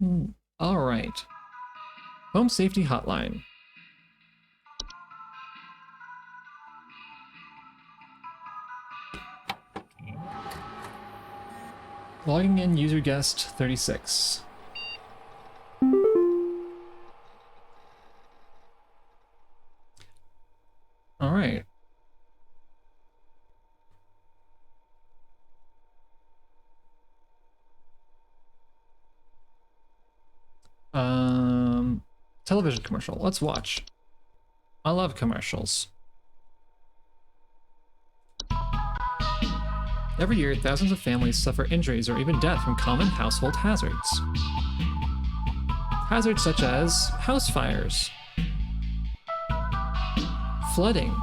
All right. Home Safety Hotline. Logging in user guest 36. All right. Television commercial. Let's watch. I love commercials. Every year, thousands of families suffer injuries or even death from common household hazards. Hazards such as house fires, flooding,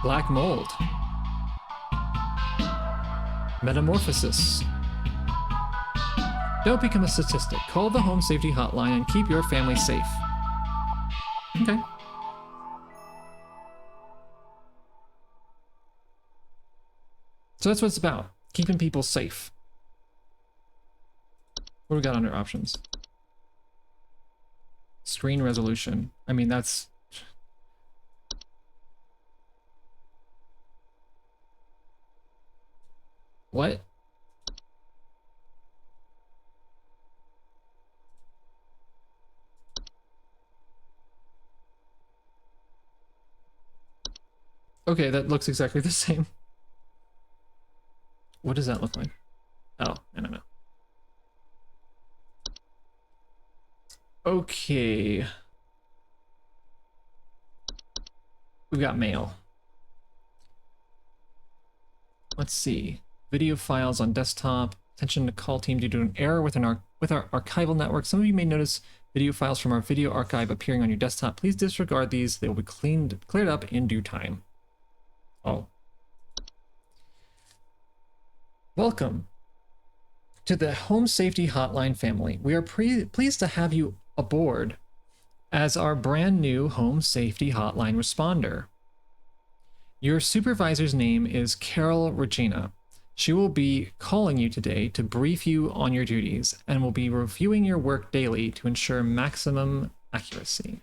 black mold, metamorphosis. Don't become a statistic. Call the Home Safety Hotline and keep your family safe. Okay. So that's what it's about. Keeping people safe. What do we got under options? Screen resolution. I mean, that's... What? Okay, that looks exactly the same. What does that look like? Oh, I don't know. Okay. We've got mail. Let's see. Video files on desktop. Attention to call team due to an error with our archival network. Some of you may notice video files from our video archive appearing on your desktop. Please disregard these. They will be cleared up in due time. Oh. Welcome to the Home Safety Hotline family. We are pleased to have you aboard as our brand new Home Safety Hotline responder. Your supervisor's name is Carol Regina. She will be calling you today to brief you on your duties and will be reviewing your work daily to ensure maximum accuracy.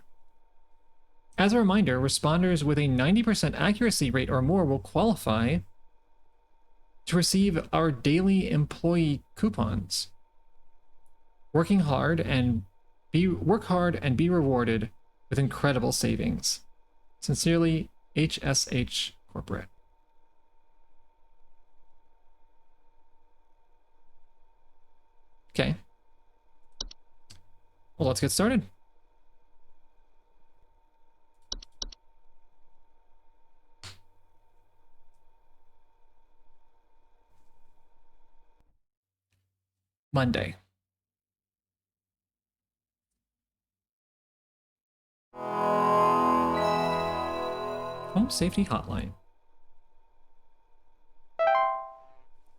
As a reminder, responders with a 90% accuracy rate or more will qualify to receive our daily employee coupons. Work hard and be rewarded with incredible savings. Sincerely, HSH Corporate. Okay. Well, let's get started. Monday. Home Safety Hotline.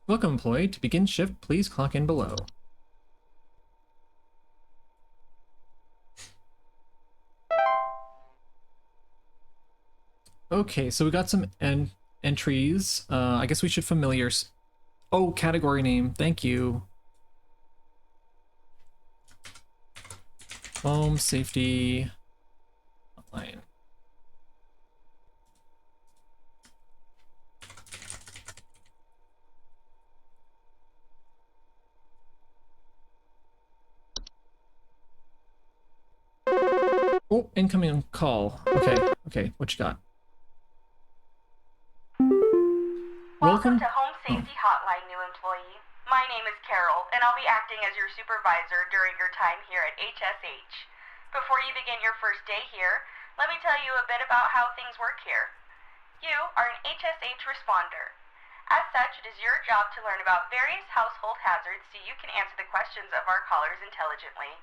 Welcome, employee. To begin shift, please clock in below. Okay, so we got some entries. I guess we should Oh, category name. Thank you. Home Safety Hotline. Oh, incoming call. Okay, what you got? Welcome to Home Safety Hotline, new employee. My name is Carol, and I'll be acting as your supervisor during your time here at HSH. Before you begin your first day here, let me tell you a bit about how things work here. You are an HSH responder. As such, it is your job to learn about various household hazards so you can answer the questions of our callers intelligently.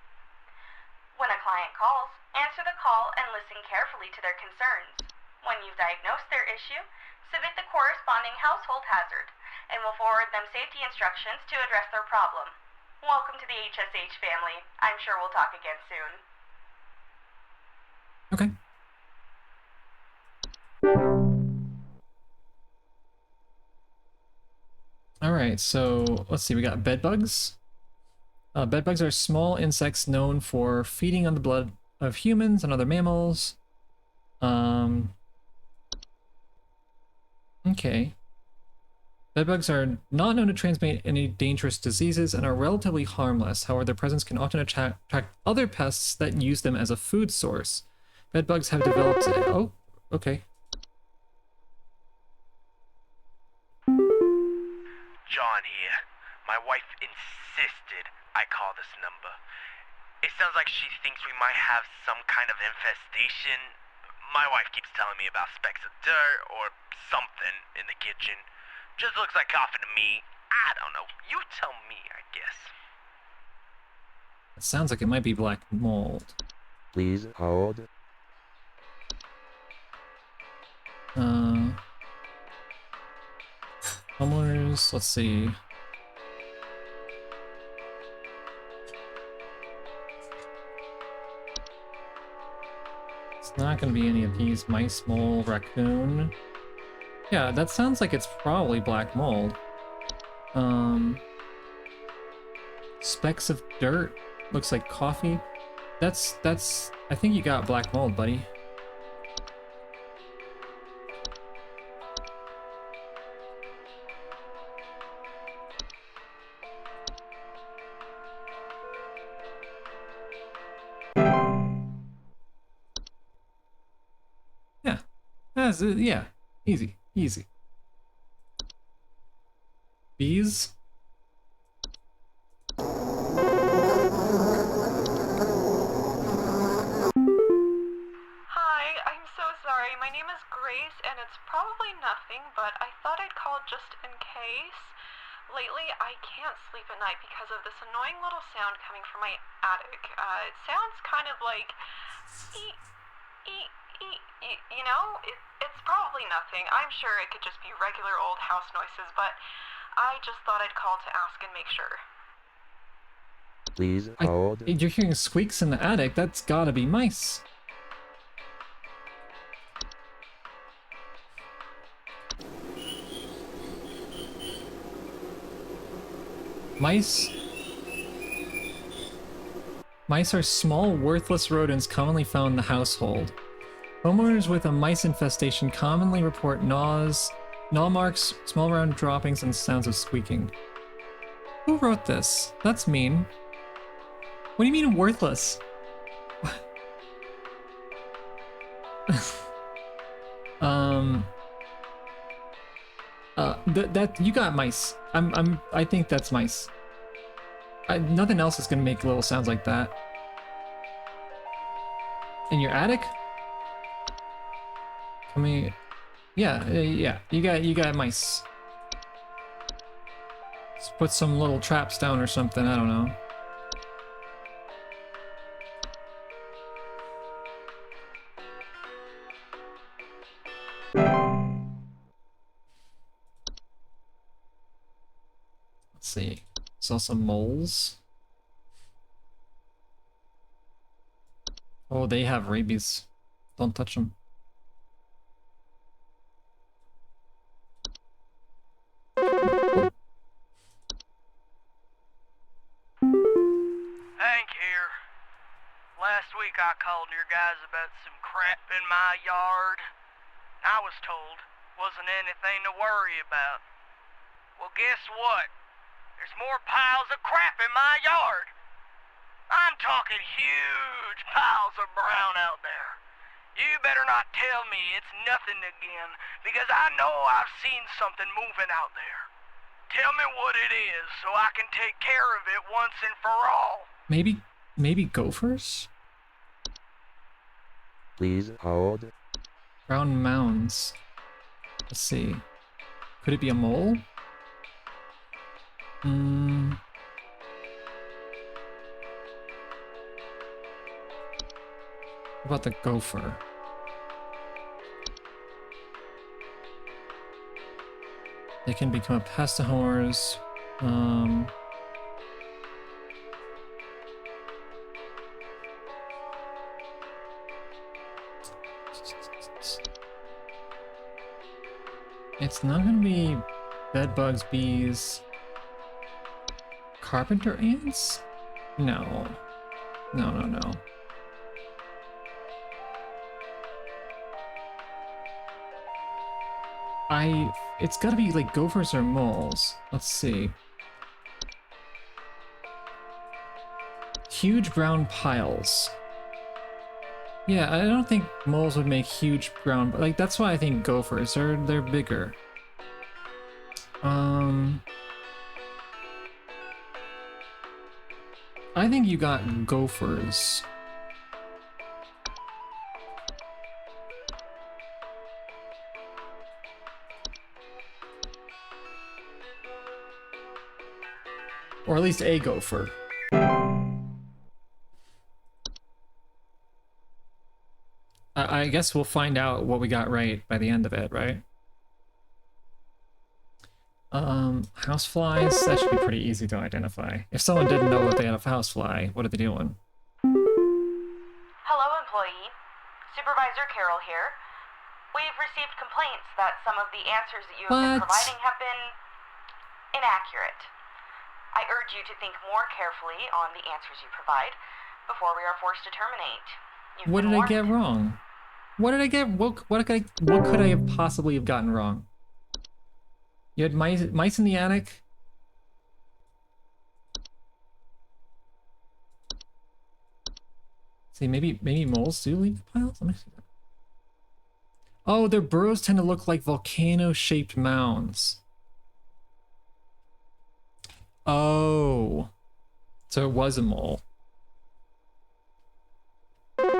When a client calls, answer the call and listen carefully to their concerns. When you've diagnosed their issue, submit the corresponding household hazard, and we'll forward them safety instructions to address their problem. Welcome to the HSH family. I'm sure we'll talk again soon. Okay. All Alright, so let's see, we got bedbugs. Bedbugs are small insects known for feeding on the blood of humans and other mammals. Okay. Bedbugs are not known to transmit any dangerous diseases and are relatively harmless. However, their presence can often attract other pests that use them as a food source. Bedbugs have developed... Oh, okay. John here. My wife insisted I call this number. It sounds like she thinks we might have some kind of infestation. My wife keeps telling me about specks of dirt or something in the kitchen. Just looks like coffee to me. I don't know. You tell me, I guess. It sounds like it might be black mold. Please hold. Homeowners, let's see. It's not gonna be any of these. Mice, mole, raccoon. Yeah, that sounds like it's probably black mold. Specks of dirt. Looks like coffee. That's, I think you got black mold, buddy. Yeah, easy, easy. Bees? Hi, I'm so sorry. My name is Grace, and it's probably nothing, but I thought I'd call just in case. Lately, I can't sleep at night because of this annoying little sound coming from my attic. It sounds kind of like... You know? It's probably nothing. I'm sure it could just be regular old house noises, but I just thought I'd call to ask and make sure. Please hold. You're hearing squeaks in the attic. That's gotta be mice. Mice are small, worthless rodents commonly found in the household. Homeowners with a mice infestation commonly report gnaw marks, small round droppings, and sounds of squeaking. Who wrote this? That's mean. What do you mean worthless? That you got mice. I think that's mice. Nothing else is gonna make little sounds like that. In your attic? Come here. Yeah, yeah. You got mice. Let's put some little traps down or something. I don't know. Let's see. Saw some moles. Oh, they have rabies. Don't touch them. Hank here. Last week I called your guys about some crap in my yard. I was told wasn't anything to worry about. Well, guess what? There's more piles of crap in my yard. I'm talking huge piles of brown out there. You better not tell me it's nothing again, because I know I've seen something moving out there. Tell me what it is so I can take care of it once and for all. Maybe gophers? Please hold. Brown mounds. Let's see. Could it be a mole? What about the gopher? They can become a pest to homers. It's not gonna be bed bugs, bees. Carpenter ants? No. No, no, no. It's gotta be like gophers or moles. Let's see. Huge brown piles. Yeah, I don't think moles would make huge brown, like that's why I think gophers are, they're bigger. I think you got gophers. Or at least a gopher. I guess we'll find out what we got right by the end of it, right? Houseflies, that should be pretty easy to identify. If someone didn't know that they had a housefly, what are they doing? Hello, employee. Supervisor Carol here. We've received complaints that some of the answers that you have been providing have been inaccurate. I urge you to think more carefully on the answers you provide before we are forced to terminate. What did I get wrong? What did I get? What could I have possibly have gotten wrong? You had mice in the attic. See, maybe moles do leave piles. Let me see that. Oh, their burrows tend to look like volcano-shaped mounds. Oh, so it was a mole. John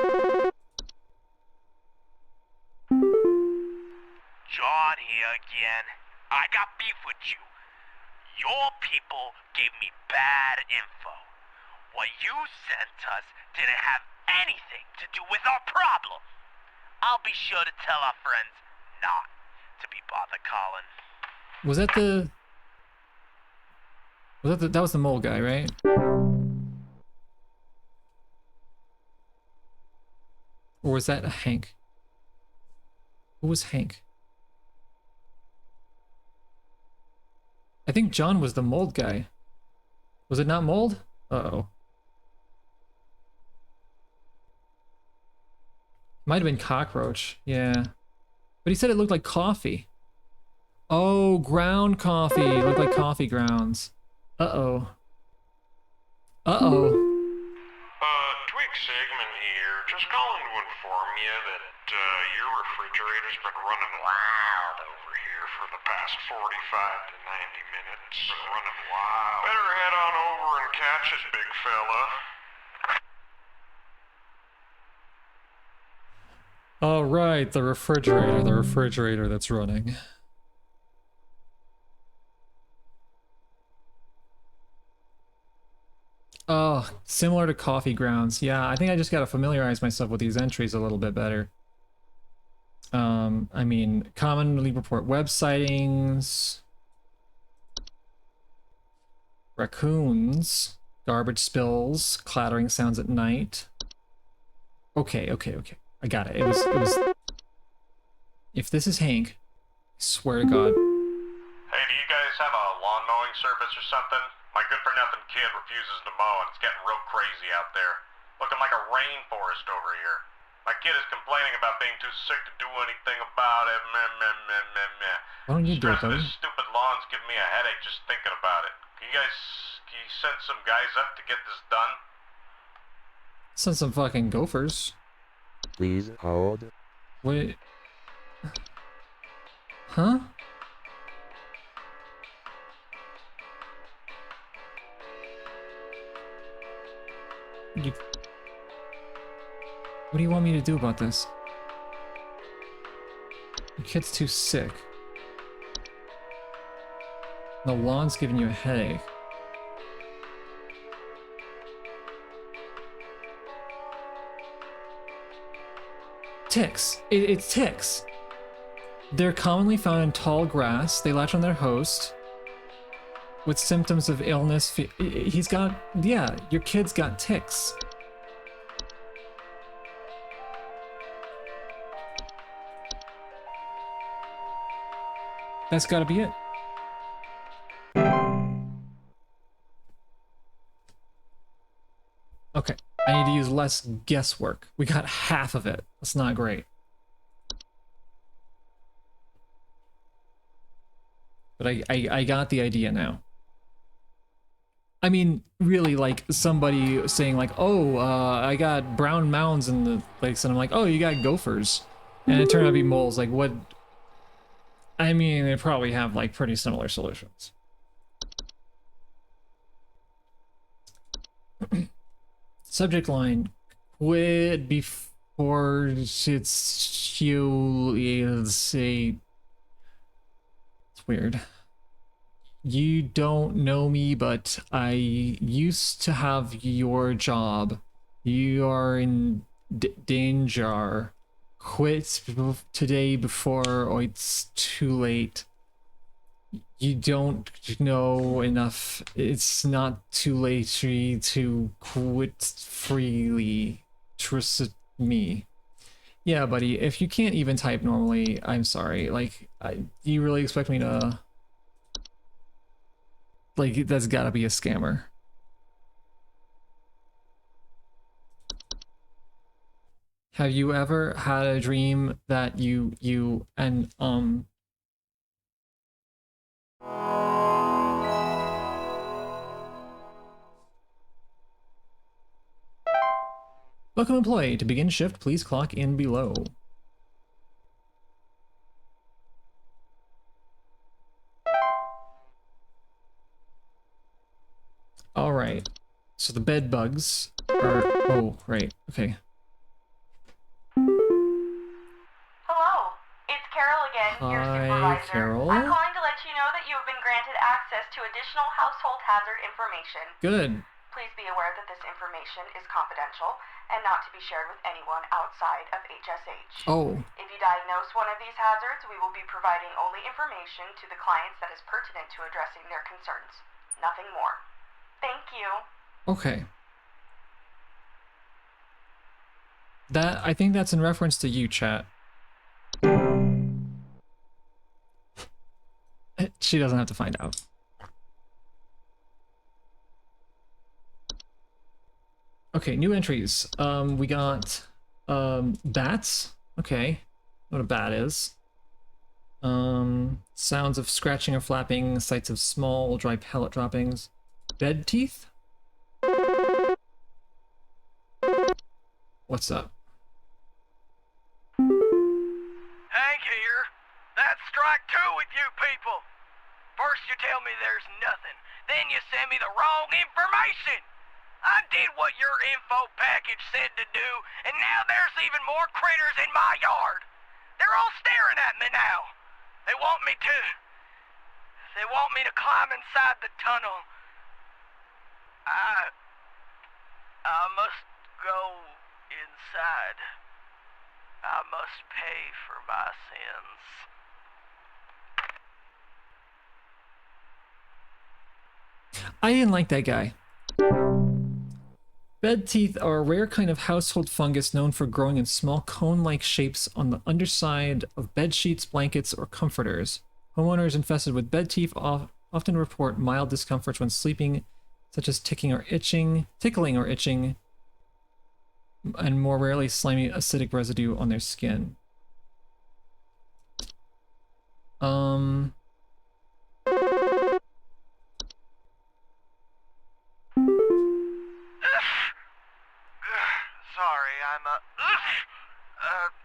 here again. I got beef with you. Your people gave me bad info. What you sent us didn't have anything to do with our problem. I'll be sure to tell our friends not to be bothered calling. Was that the... that was the mole guy, right? Or was that Hank? Who was Hank? I think John was the mold guy. Was it not mold? Uh-oh. Might have been cockroach, yeah. But he said it looked like coffee. Oh, ground coffee. It looked like coffee grounds. Uh-oh. Uh-oh. Twig Sigmund here. Just calling to inform you that, your refrigerator's been running wild over here for the past 45 to 90 minutes. Been running wild. Better head on over and catch it, big fella. All right, the refrigerator that's running. Oh, similar to coffee grounds. Yeah, I think I just gotta familiarize myself with these entries a little bit better. I mean, commonly report web sightings, raccoons, garbage spills, clattering sounds at night. Okay. I got it. It was... If this is Hank, I swear to God. Hey, do you guys have a lawn mowing service or something? My good-for-nothing kid refuses to mow and it's getting real crazy out there. Looking like a rainforest over here. My kid is complaining about being too sick to do anything about it. Meh, meh, meh, meh, meh. Why don't you do it, Stress buddy? this stupid lawn's giving me a headache just thinking about it. Can you send some guys up to get this done? Send some fucking gophers. Please hold. Wait. Huh? You... What do you want me to do about this? Your kid's too sick. The lawn's giving you a headache. Ticks. It's ticks. They're commonly found in tall grass. They latch on their host with symptoms of illness. He's got... Yeah, your kid's got ticks. That's gotta be it. less guesswork. We got half of it. That's not great. But I got the idea now. I mean, really, like, somebody saying, like, oh, I got brown mounds in the place, and I'm like, oh, you got gophers. And it turned out to be moles. Like, what? I mean, they probably have, like, pretty similar solutions. Subject line, quit before it's you say. It's weird. You don't know me, but I used to have your job. You are in danger. Quit today before it's too late. You don't know enough. It's not too late for you to quit freely. Trust me. Yeah, buddy, if you can't even type normally, I'm sorry. Like, do you really expect me to... Like, that's gotta be a scammer. Have you ever had a dream that you and welcome employee, to begin shift, please clock in below. All right, so the bed bugs are, oh, right, okay. Hello, it's Carol again, your Hi, supervisor. Carol. I'm calling to let you know that you have been granted access to additional household hazard information. Good. Please be aware that this information is confidential and not to be shared with anyone outside of HSH. Oh. If you diagnose one of these hazards, we will be providing only information to the clients that is pertinent to addressing their concerns. Nothing more. Thank you. Okay. That, I think that's in reference to you, chat. She doesn't have to find out. Okay, new entries. We got bats. Okay, what a bat is. Sounds of scratching or flapping, sights of small dry pellet droppings. Bed teeth? What's up? Hank here. That's strike two with you people. First you tell me there's nothing, then you send me the wrong information. I did what your info package said to do, and now there's even more critters in my yard. They're all staring at me now. They want me to climb inside the tunnel. I must go inside. I must pay for my sins. I didn't like that guy. Bed teeth are a rare kind of household fungus known for growing in small cone-like shapes on the underside of bed sheets, blankets, or comforters. Homeowners infested with bed teeth often report mild discomforts when sleeping, such as tickling or itching, and more rarely slimy acidic residue on their skin. Sorry, I'm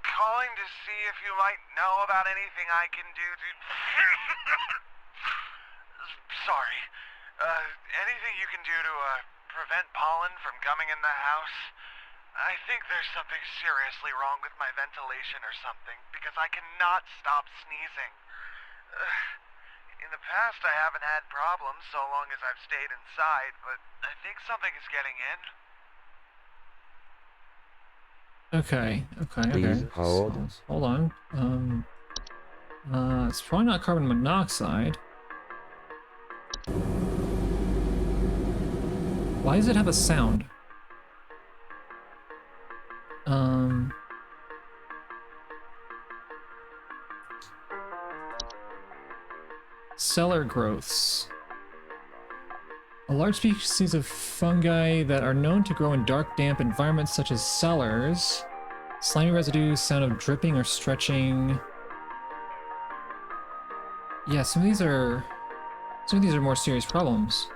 calling to see if you might know about anything I can do to... Sorry. Anything you can do to, prevent pollen from coming in the house? I think there's something seriously wrong with my ventilation or something, because I cannot stop sneezing. In the past, I haven't had problems so long as I've stayed inside, but I think something is getting in. Okay. Please hold. So, hold on. It's probably not carbon monoxide. Why does it have a sound? Cellar growths. A large species of fungi that are known to grow in dark, damp environments such as cellars. Slimy residue, sound of dripping or stretching. Yeah, some of these are more serious problems.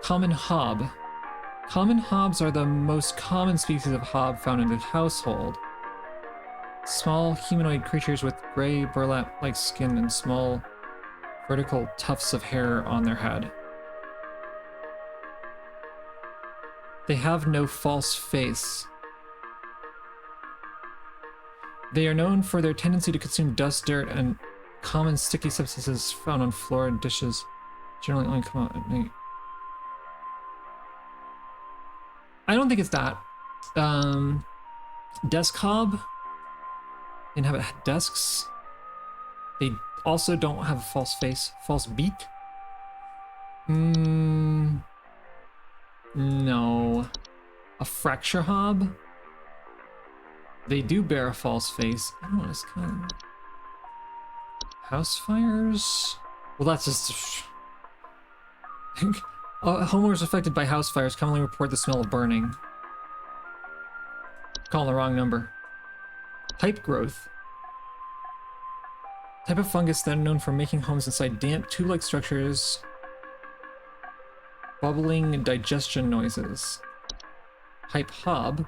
Common hob. Common hobs are the most common species of hob found in the household. Small humanoid creatures with gray burlap-like skin and small vertical tufts of hair on their head. They have no false face. They are known for their tendency to consume dust, dirt, and common sticky substances found on floor and dishes. Generally only come out at night. I don't think it's that. Desk hob. They inhabit desks. They also don't have a false face. False beak? No. A fracture hob? They do bear a false face. I don't know, it's kind of... House fires? Well, that's just... Homeowners affected by house fires commonly report the smell of burning. Calling the wrong number. Pipe growth. Type of fungus that are known for making homes inside damp, tube-like structures. Bubbling and digestion noises. Pipe hob.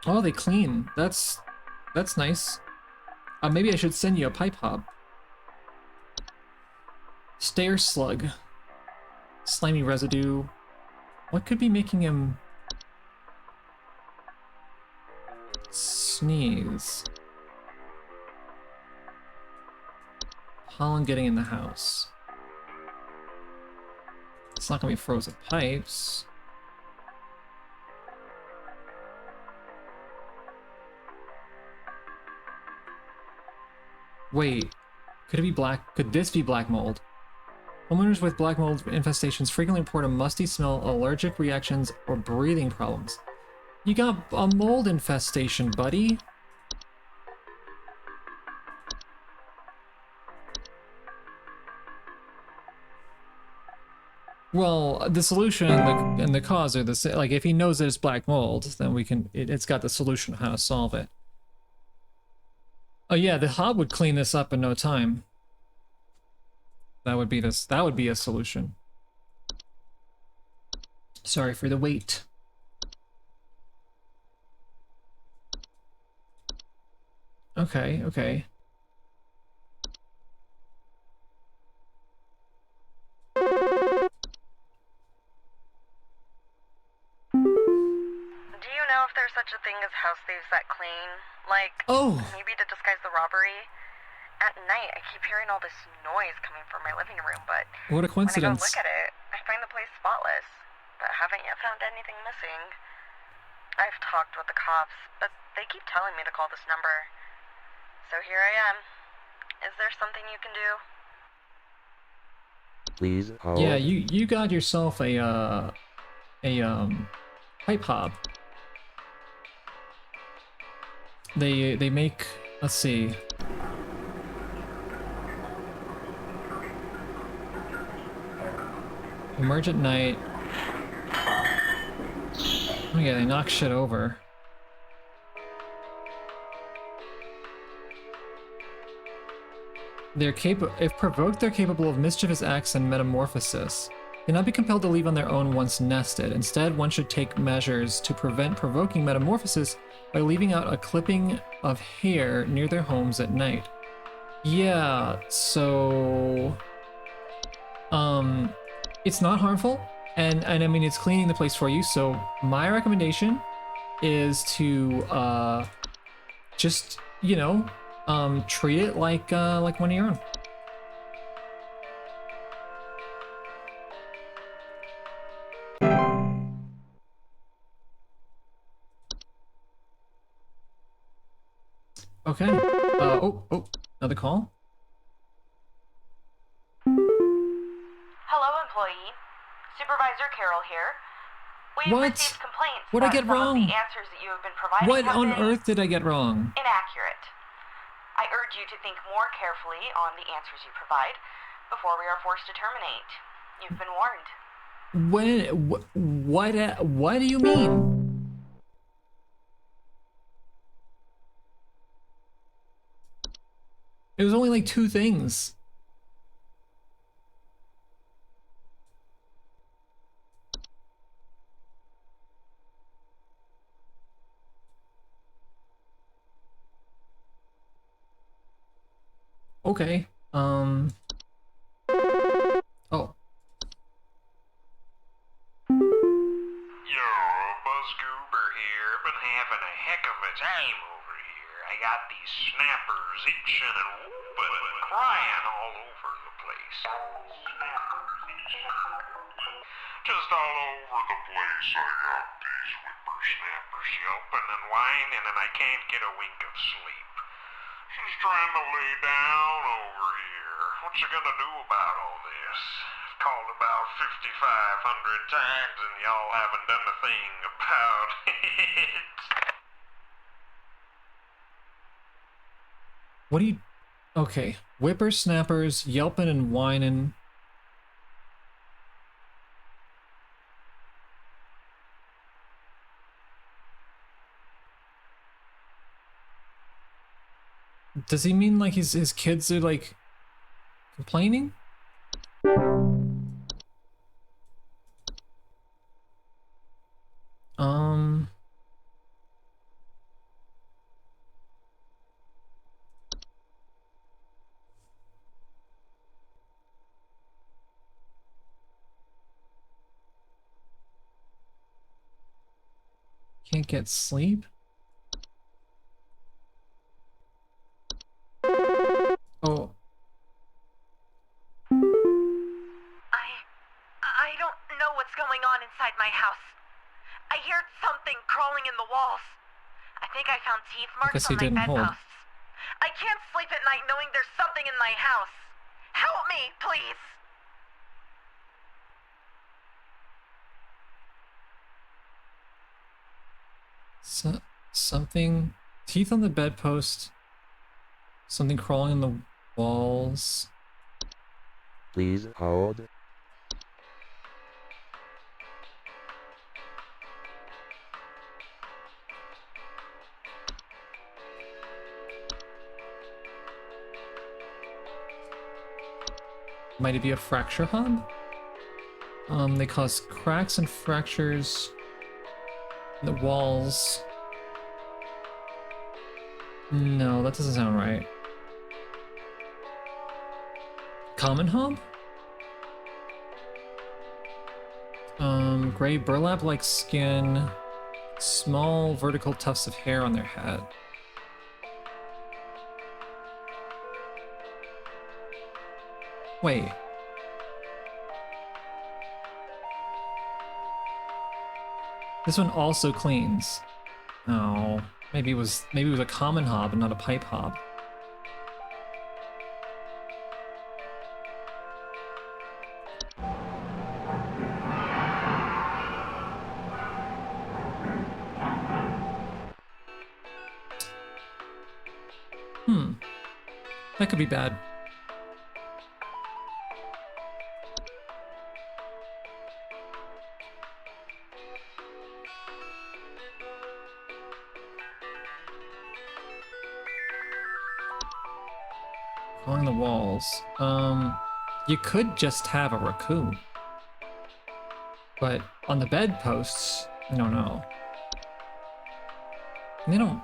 Oh, they clean. That's nice. Maybe I should send you a pipe hob. Stair slug. Slimy residue. What could be making him sneeze? Pollen getting in the house. It's not gonna be frozen pipes. Wait, could it be black? Could this be black mold? Homeowners with black mold infestations frequently report a musty smell, allergic reactions, or breathing problems. You got a mold infestation, buddy. Well, the solution and the cause are the same. Like, if he knows that it's black mold, then we can. It's got the solution how to solve it. Oh yeah, the hob would clean this up in no time. That would be this. That would be a solution. Sorry for the wait. Okay, okay. Do you know if there's such a thing as house thieves that clean? Like, maybe to disguise the robbery? At night, I keep hearing all this noise coming from my living room, but what a coincidence. when I go look at it, I find the place spotless, but haven't yet found anything missing. I've talked with the cops, but they keep telling me to call this number. So here I am. Is there something you can do? Please hold. Yeah, you got yourself a pipe hob. They make, let's see. Emerge at night. Oh yeah, they knock shit over. If provoked, they're capable of mischievous acts and metamorphosis. Cannot be compelled to leave on their own once nested. Instead, one should take measures to prevent provoking metamorphosis by leaving out a clipping of hair near their homes at night. Yeah, so... it's not harmful, and I mean, it's cleaning the place for you, so my recommendation is to, just, you know, treat it like one of your own. Okay. Oh, another call. Hello, employee. Supervisor Carol here. We've What? received complaints What'd I that get some wrong? of the answers that you have been providing What have on been earth did I get wrong? inaccurate. I urge you to think more carefully on the answers you provide before we are forced to terminate. You've been warned. What do you mean? It was only like 2 things. Okay. Oh. Yo, Buzzgoober here. Been having a heck of a time over here. I got these snappers itching and whooping and crying all over the place. Just all over the place I got these whippersnappers yelping and whining and I can't get a wink of sleep. She's trying to lay down over here. What you gonna do about all this? I've called about 5,500 times and y'all haven't done a thing about it. What do you... Okay. Whippersnappers yelping and whining. Does he mean like his kids are like complaining? Can't get sleep? Oh. I don't know what's going on inside my house. I hear something crawling in the walls. I think I found teeth marks on my bedposts. I can't sleep at night knowing there's something in my house. Help me, please! Something... Teeth on the bedpost. Something crawling in the walls. Please hold. Might it be a fracture hub? They cause cracks and fractures in the walls. No, that doesn't sound right. Common hub? Gray burlap-like skin, small vertical tufts of hair on their head. Wait. This one also cleans. Oh, maybe it was a common hob and not a pipe hob. That could be bad. Along the walls. You could just have a raccoon. But on the bedposts, I don't know. They don't...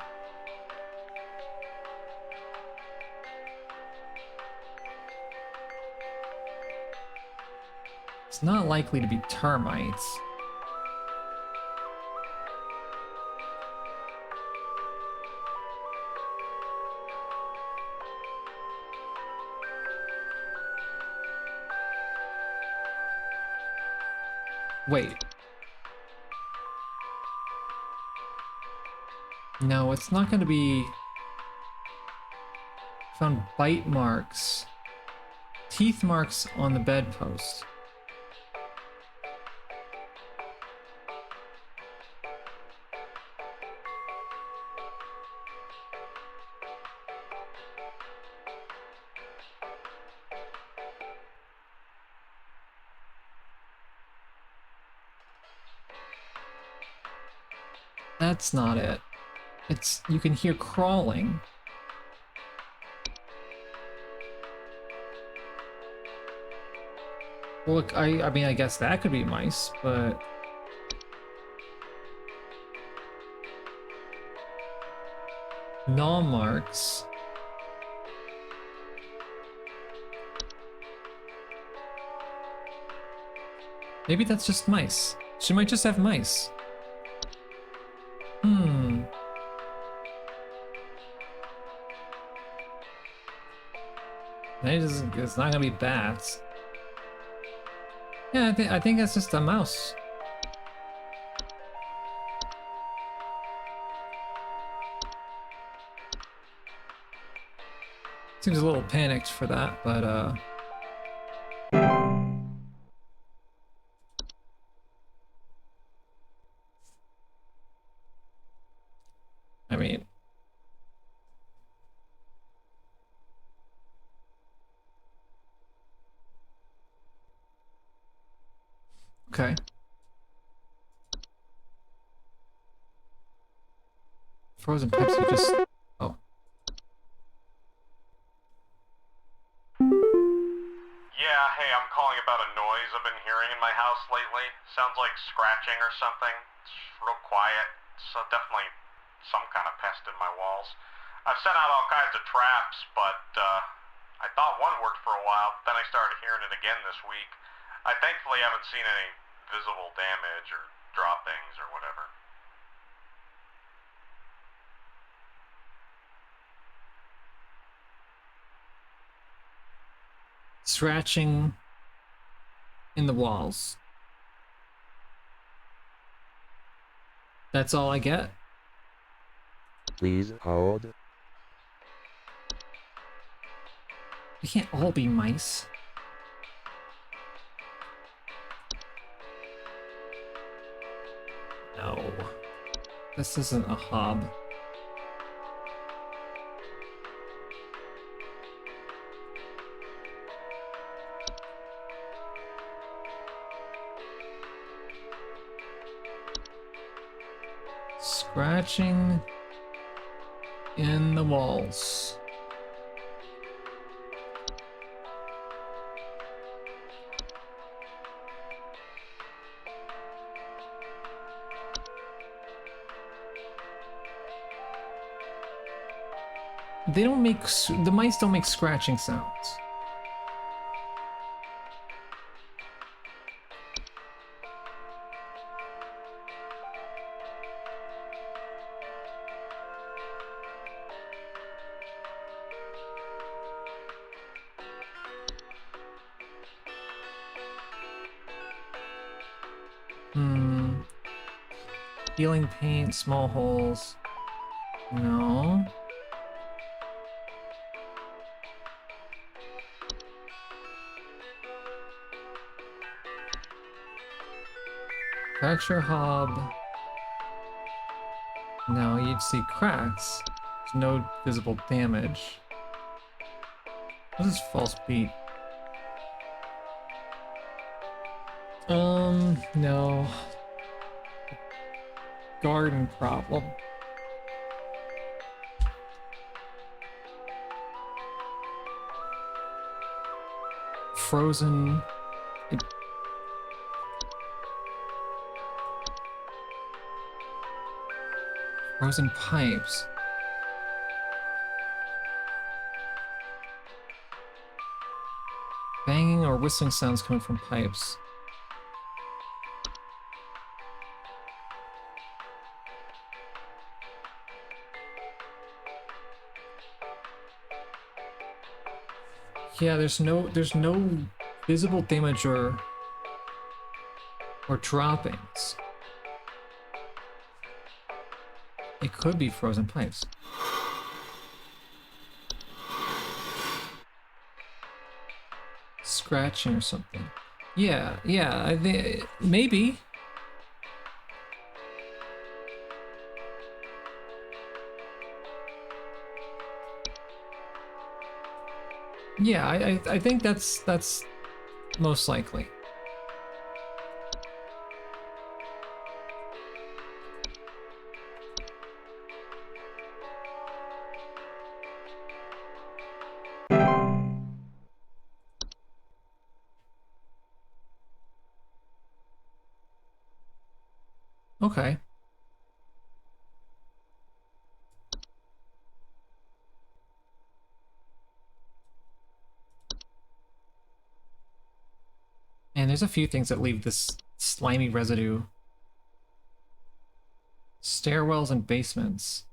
It's not likely to be termites. Wait. No, it's not going to be... Found bite marks. Teeth marks on the bedpost. That's not it. It's, you can hear crawling. Well, look, I mean, I guess that could be mice, but... Gnaw marks. Maybe that's just mice. She might just have mice. Hmm. It's not gonna be bats. Yeah, I think that's just a mouse. Seems a little panicked for that, but I mean, okay. Frozen Pepsi just... Oh. Yeah, hey, I'm calling about a noise I've been hearing in my house lately. Sounds like scratching or something. It's real quiet. So definitely some kind of pest in my walls. I've sent out all kinds of traps, but I thought one worked for a while. Then I started hearing it again this week. I thankfully haven't seen any visible damage or droppings or whatever. Scratching in the walls. That's all I get? Please hold. They can't all be mice. No. This isn't a hob. Scratching in the walls. They don't make, the mice don't make scratching sounds. Peeling paint, small holes. No. Fracture hob. No, you'd see cracks. There's no visible damage. What is false beat? No. Garden problem. Frozen. Frozen pipes. Banging or whistling sounds coming from pipes. Yeah, there's no visible damage or droppings. It could be frozen pipes. Scratching or something. Yeah, maybe. Yeah, I think that's most likely. Okay. And there's a few things that leave this slimy residue. Stairwells and basements.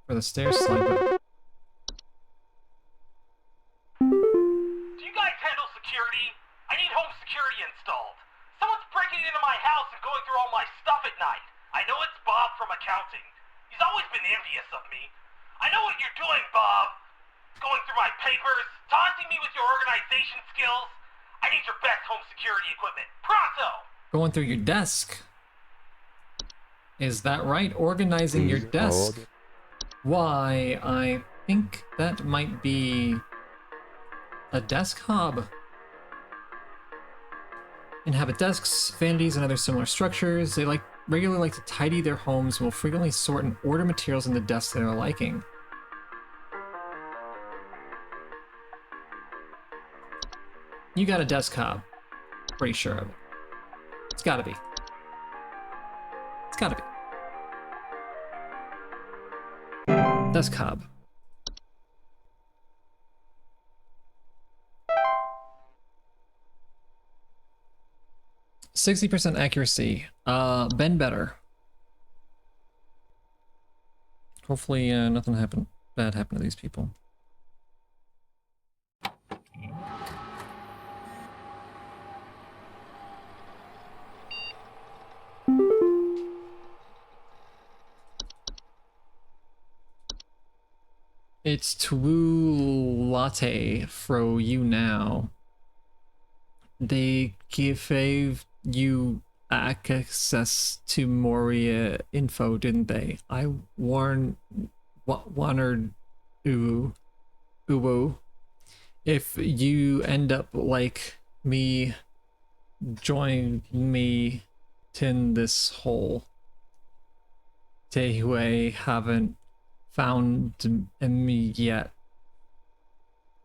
For the stairs slide. Do you guys handle security? I need home security installed. Someone's breaking into my house and going through all my stuff at night. I know it's Bob from accounting. He's always been envious of me. I know what you're doing, Bob. Going through my papers, taunting me with your organization skills. I need your best home security equipment. Pronto! Going through your desk. Is that right? Organizing your Please desk. hold. Why, I think that might be a desk hob. Inhabit desks, vanities, and other similar structures. They regularly like to tidy their homes and will frequently sort and order materials in the desks they are liking. You got a desk hob. Pretty sure of it. It's gotta be. It's gotta be. Desk hob. %60 accuracy. Been better. Hopefully, nothing bad happened to these people. It's Twoo Latte fro you now. They gave you access to Moria info, didn't they? I warned Uwu. If you end up like me, join me in this hole. Tehue haven't found me yet.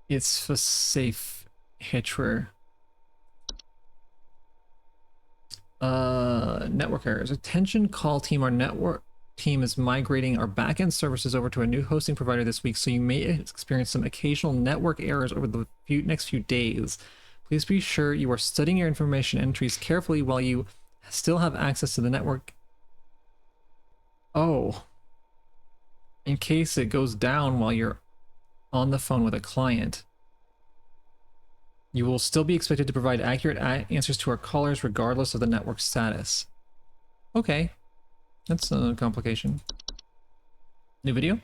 It's for safe hitcher. Network errors. Attention call team. Our network team is migrating our backend services over to a new hosting provider this week, so you may experience some occasional network errors over the next few days. Please be sure you are studying your information entries carefully while you still have access to the network. Oh. In case it goes down while you're on the phone with a client. You will still be expected to provide accurate answers to our callers regardless of the network status. Okay. That's a complication. New video?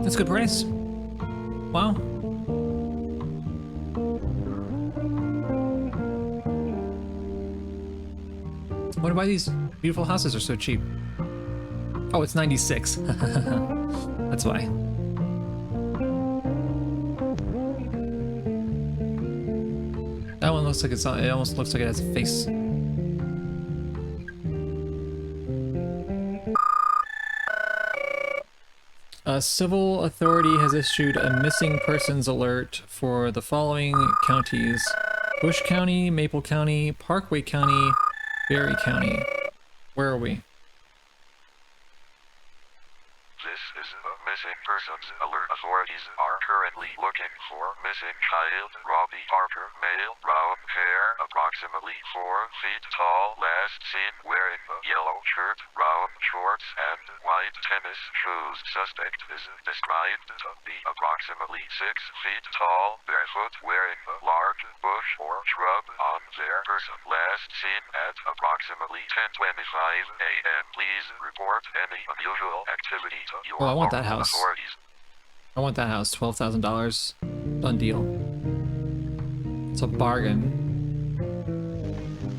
That's a good price. Wow. I wonder why these beautiful houses are so cheap. Oh, it's 96. That's why. That one looks like it almost looks like it has a face. A civil authority has issued a missing persons alert for the following counties: Bush County, Maple County, Parkway County, Berry County. Where are we? This is a missing persons alert. Authorities are currently looking for missing child Robbie Parker, male, brown hair, approximately 4 feet tall, last seen wearing a yellow shirt, brown shorts, and white tennis shoes. Suspect is described to be approximately 6 feet tall, barefoot, wearing a large bush or shrub on their person. Last seen at approximately 10:25 a.m. Please report any unusual activity to your Oh, I want that local house. authorities. I want that house. $12,000. Done deal. It's a bargain.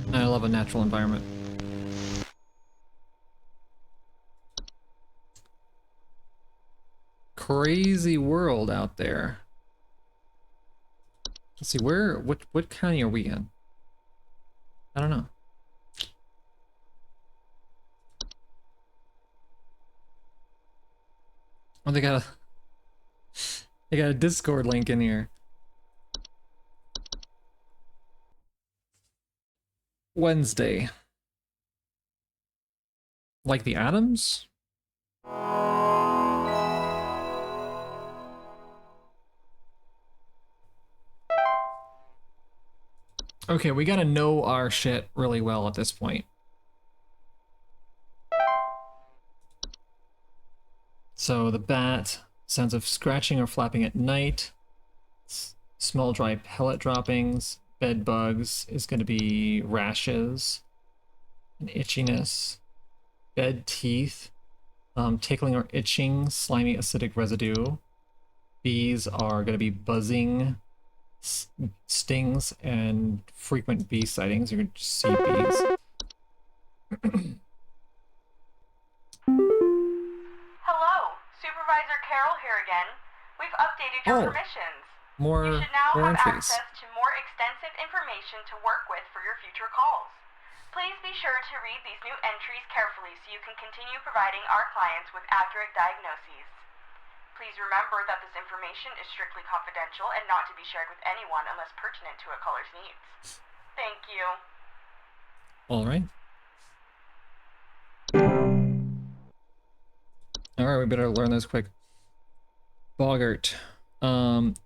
And I love a natural environment. Crazy world out there. Let's see, what county are we in? I don't know. Oh, they got a Discord link in here. Wednesday. Like the atoms? Okay, we gotta know our shit really well at this point. So the bat, sounds of scratching or flapping at night, small dry pellet droppings, bed bugs is gonna be rashes, and itchiness, bed teeth, tickling or itching, slimy acidic residue. Bees are gonna be buzzing, stings, and frequent bee sightings. You're gonna just see bees. Hello, Supervisor Carol here again. We've updated your Oh, permissions. more You should now have entries. access to more extensive information to work with for your future calls. Please be sure to read these new entries carefully so you can continue providing our clients with accurate diagnoses. Please remember that this information is strictly confidential and not to be shared with anyone unless pertinent to a caller's needs. Thank you. All right. All right, we better learn those quick. Boggart.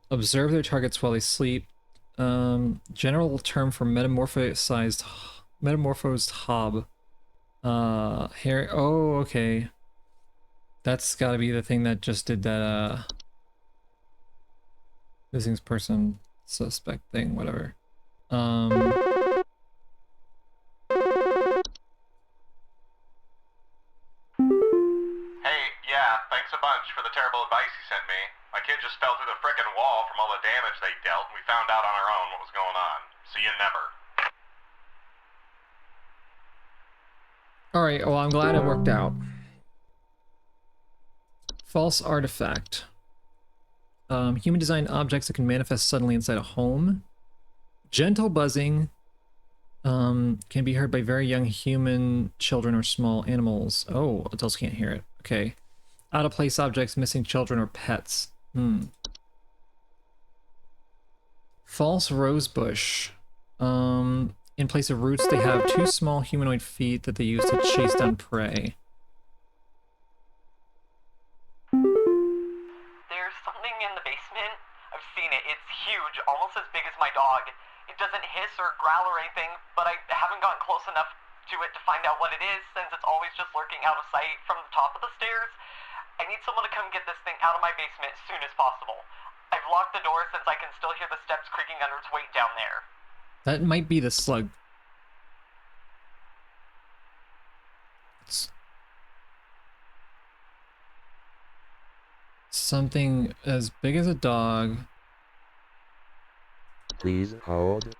Observe their targets while they sleep. General term for metamorphosed hob. Hair. Oh, okay. That's got to be the thing that just did that. Missing person suspect thing, whatever. Hey, yeah, thanks a bunch for the terrible advice you sent me. My kid just fell through the frickin' wall from all the damage they dealt, and we found out on our own what was going on. See you never. Alright, well, I'm glad it worked out. False artifact. Human designed objects that can manifest suddenly inside a home. Gentle buzzing can be heard by very young human, children, or small animals. Oh, adults can't hear it. Okay. Out of place objects, missing children, or pets. False rosebush. In place of roots, they have two small humanoid feet that they use to chase down prey. There's something in the basement. I've seen it. It's huge, almost as big as my dog. It doesn't hiss or growl or anything, but I haven't gotten close enough to it to find out what it is, since it's always just lurking out of sight from the top of the stairs. I need someone to come get this thing out of my basement as soon as possible. I've locked the door since I can still hear the steps creaking under its weight down there. That might be the slug. Something as big as a dog. Please hold.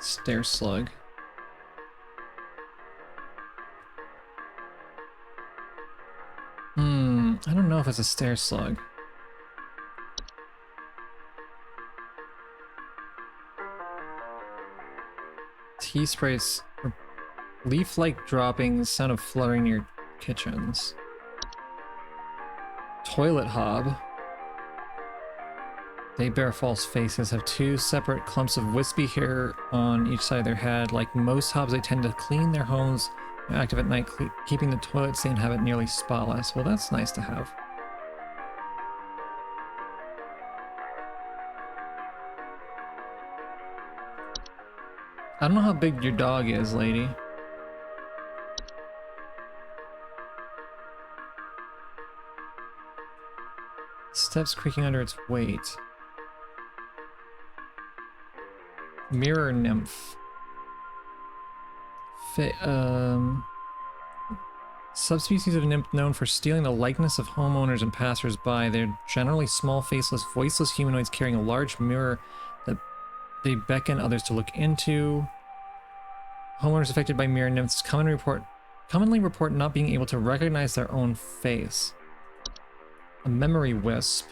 Stair slug. I don't know if it's a stair slug. Tea sprays, leaf-like droppings, sound of fluttering near kitchens. Toilet hob. They bear false faces, have two separate clumps of wispy hair on each side of their head. Like most hobs, they tend to clean their homes, active at night, keeping the toilets they inhabit nearly spotless. Well, that's nice to have. I don't know how big your dog is, lady. Steps creaking under its weight. Mirror nymph. Subspecies of nymph known for stealing the likeness of homeowners and passers-by. They're generally small, faceless, voiceless humanoids carrying a large mirror that they beckon others to look into. Homeowners affected by mirror nymphs commonly report not being able to recognize their own face. A memory wisp.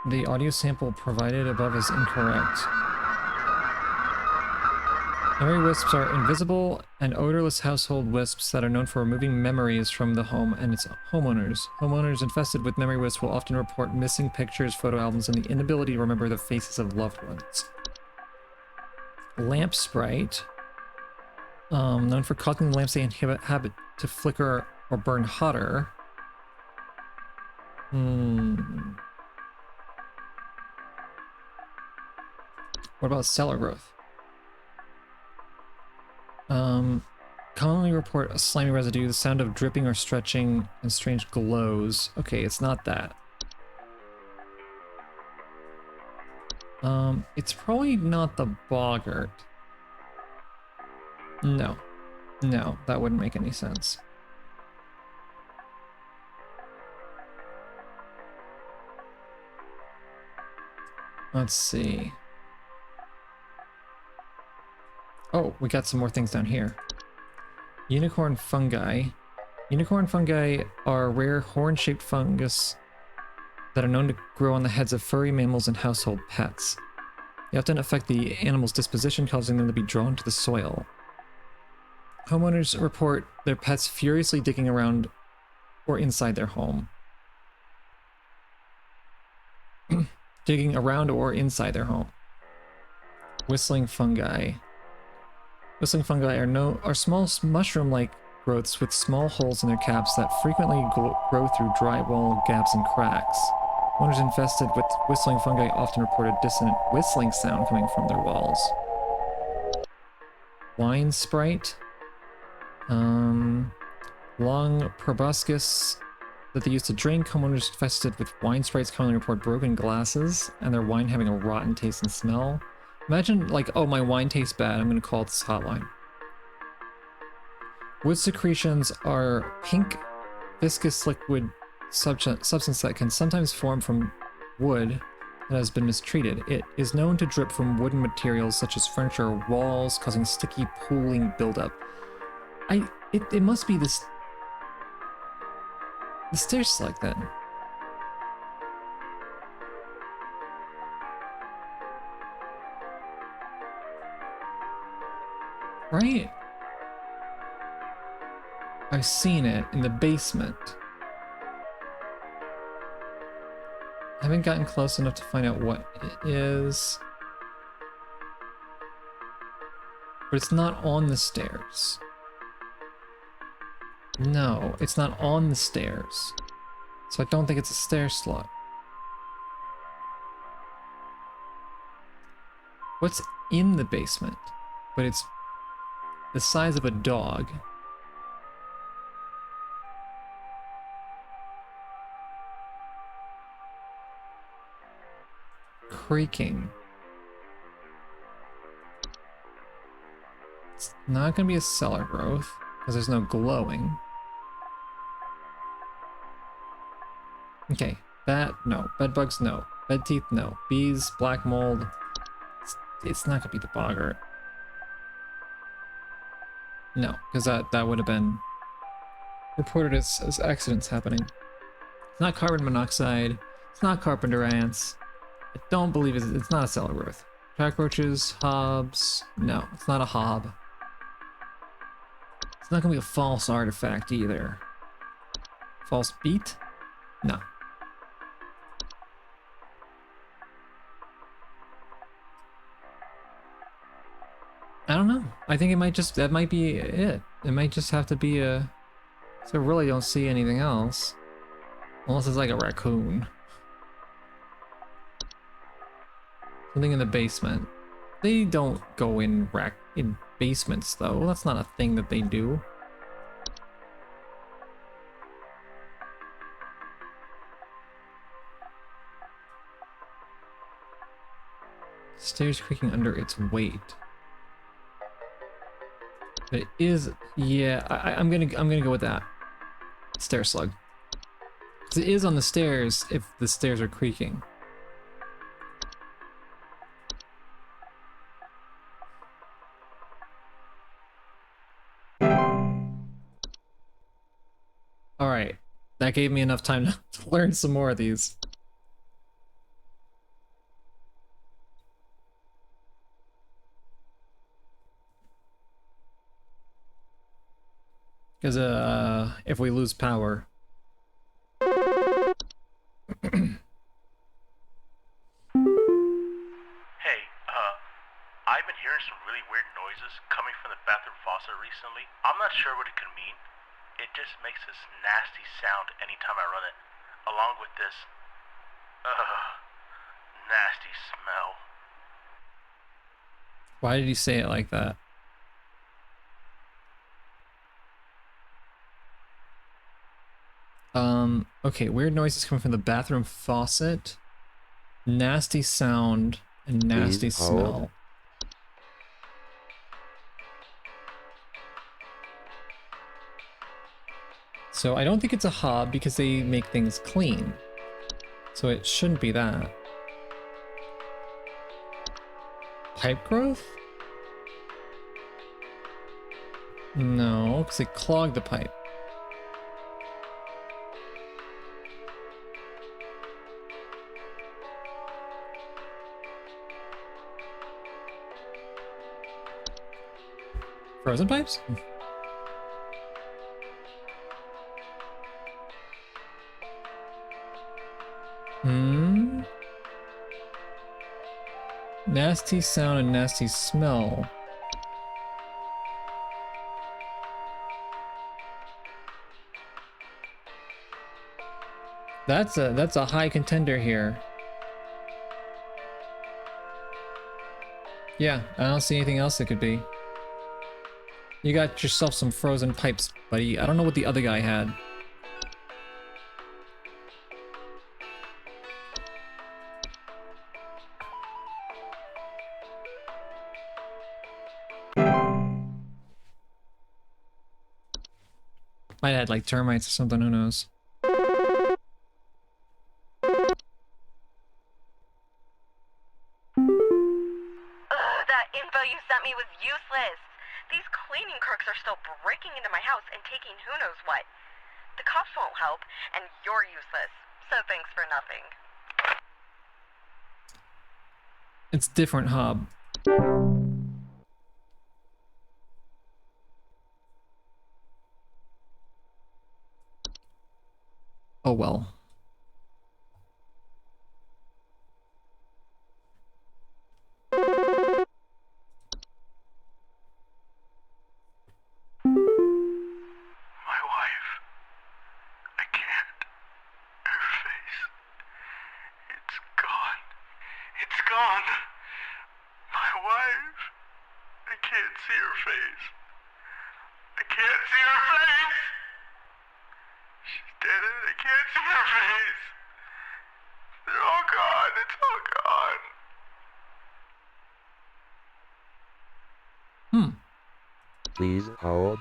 The audio sample provided above is incorrect. Memory wisps are invisible and odorless household wisps that are known for removing memories from the home and its homeowners. Homeowners infested with memory wisps will often report missing pictures, photo albums, and the inability to remember the faces of loved ones. Lamp sprite. Known for causing lamps they inhabit to flicker or burn hotter. What about cellar growth? Commonly report a slimy residue, the sound of dripping or stretching, and strange glows. Okay, it's not that. It's probably not the boggart. No. No, that wouldn't make any sense. Let's see. Oh, we got some more things down here. Unicorn fungi. Unicorn fungi are rare horn-shaped fungus that are known to grow on the heads of furry mammals and household pets. They often affect the animal's disposition, causing them to be drawn to the soil. Homeowners report their pets furiously digging around or inside their home. Digging around or inside their home. Whistling fungi. Whistling fungi are small mushroom-like growths with small holes in their caps that frequently grow through drywall gaps and cracks. Owners infested with whistling fungi often report a dissonant whistling sound coming from their walls. Wine sprite. Long proboscis that they used to drink. Homeowners infested with wine sprites commonly report broken glasses and their wine having a rotten taste and smell. Imagine, like, oh, my wine tastes bad, I'm gonna call this hotline. Wood secretions are pink, viscous liquid substance that can sometimes form from wood that has been mistreated. It is known to drip from wooden materials such as furniture or walls, causing sticky, pooling buildup. It must be the stair slug then. Right? I've seen it in the basement. I haven't gotten close enough to find out what it is. But it's not on the stairs. No, it's not on the stairs. So I don't think it's a stair slug. What's in the basement? But it's the size of a dog. Creaking. It's not gonna be a cellar growth, because there's no glowing. Okay, that, no. Bed bugs, no. Bed teeth, no. Bees, black mold. It's not gonna be the boggart. No, because that would have been reported as accidents happening. It's not carbon monoxide. It's not carpenter ants. I don't believe it's not a cellar growth. Cockroaches, hobs. No, it's not a hob. It's not gonna be a false artifact either. False beat? No. I don't know. I think it might just, that might be it. It might just have to be a, so I really don't see anything else. Unless it's like a raccoon. Something in the basement. They don't go in basements though. That's not a thing that they do. Stairs creaking under its weight. But it is, yeah, I'm gonna go with that. Stair slug. 'Cause it is on the stairs if the stairs are creaking. Alright, that gave me enough time to learn some more of these. Because if we lose power. Hey, I've been hearing some really weird noises coming from the bathroom faucet recently. I'm not sure what it could mean. It just makes this nasty sound anytime I run it, along with this, nasty smell. Why did he say it like that? Okay, weird noises coming from the bathroom faucet. Nasty sound and nasty Please hold. smell. So I don't think it's a hob because they make things clean. So it shouldn't be that. Pipe growth? No, because they clogged the pipe. Frozen pipes? Hmm? Nasty sound and nasty smell. That's a high contender here. Yeah, I don't see anything else it could be. You got yourself some frozen pipes, buddy. I don't know what the other guy had. Might have had like termites or something, who knows. That info you sent me was useless. These cleaning crooks are still breaking into my house and taking who knows what. The cops won't help, and you're useless. So thanks for nothing. It's different, Hob. Oh well. My wife. I can't. Her face. It's gone. It's gone. My wife. I can't see her face. I can't see her face. She's dead and I can't see her face. They're all gone. It's all gone. Please hold.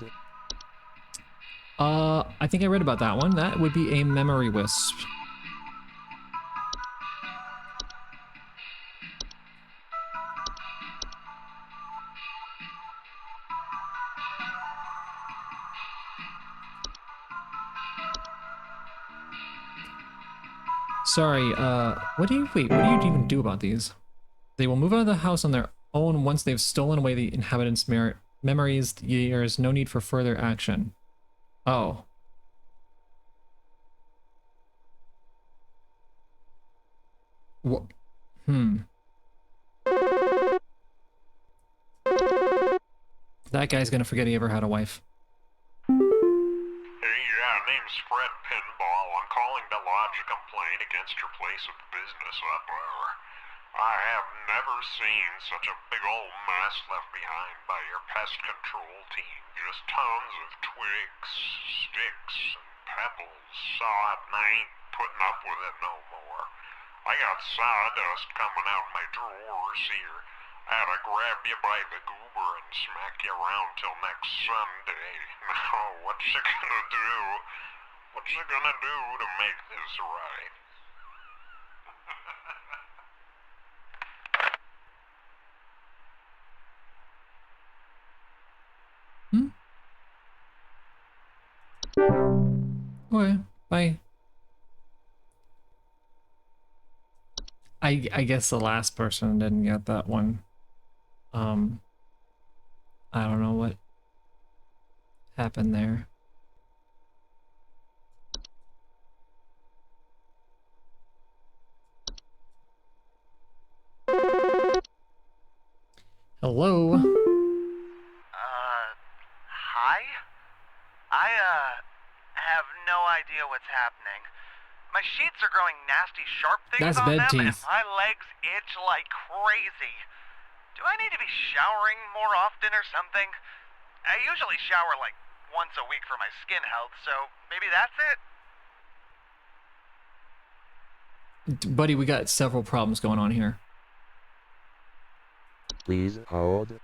I think I read about that one. That would be a memory wisp. Sorry, what do you even do about these? They will move out of the house on their own once they've stolen away the inhabitants' memories. There is no need for further action. Oh. What? That guy's gonna forget he ever had a wife. Hey, yeah, name's Fred Pinball. I'm calling to lodge a complaint against your place of business up there. I have never seen such a big old mess left behind by your pest control team. Just tons of twigs, sticks, and pebbles. Sod, and I ain't putting up with it no more. I got sawdust coming out my drawers here. I had to grab you by the goober and smack you around till next Sunday. Now, what's you gonna do? What's you gonna do to make this right? Okay, bye. I guess the last person didn't get that one. I don't know what happened there. Hello? Hi? I, have no idea what's happening. My sheets are growing nasty sharp things That's on bed them, and teeth. my legs itch like crazy. Do I need to be showering more often or something? I usually shower like once a week for my skin health, so maybe that's it? Buddy, we got several problems going on here. Please hold.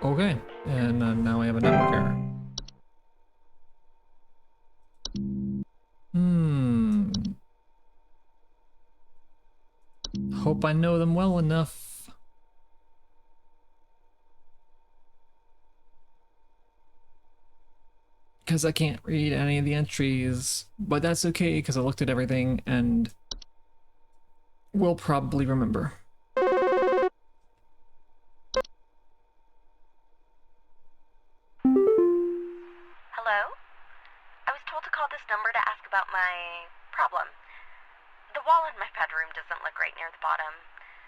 Okay, and now I have a network error. Hope I know them well enough. Because I can't read any of the entries, but that's okay because I looked at everything and will probably remember. Hello? I was told to call this number to ask about my problem. The wall in my bedroom doesn't look right near the bottom.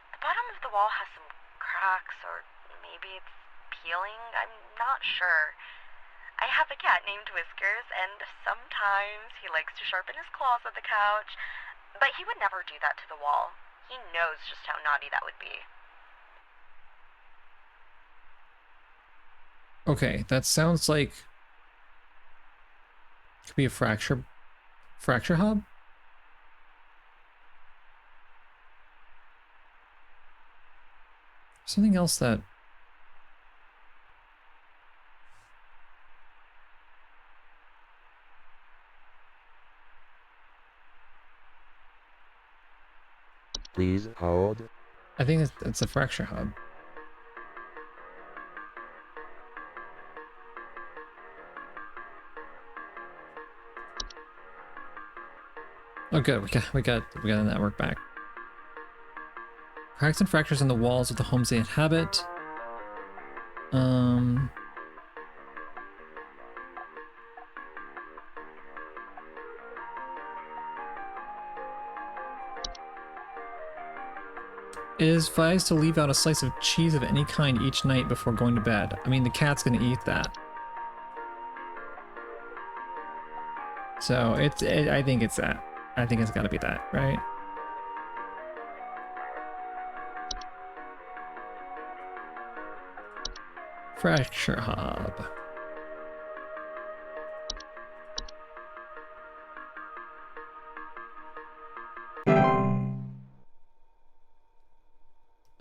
The bottom of the wall has some cracks, or maybe it's peeling. I'm not sure. I have a cat named Whiskers, and sometimes he likes to sharpen his claws at the couch, but he would never do that to the wall. He knows just how naughty that would be. Okay, that sounds like could be a fracture hub. Something else that Please hold. I think it's a fracture hub. Oh good, we got the network back. Cracks and fractures in the walls of the homes they inhabit. It is advised to leave out a slice of cheese of any kind each night before going to bed. I mean, the cat's gonna eat that. So I think it's that. I think it's gotta be that, right? Fracture hub.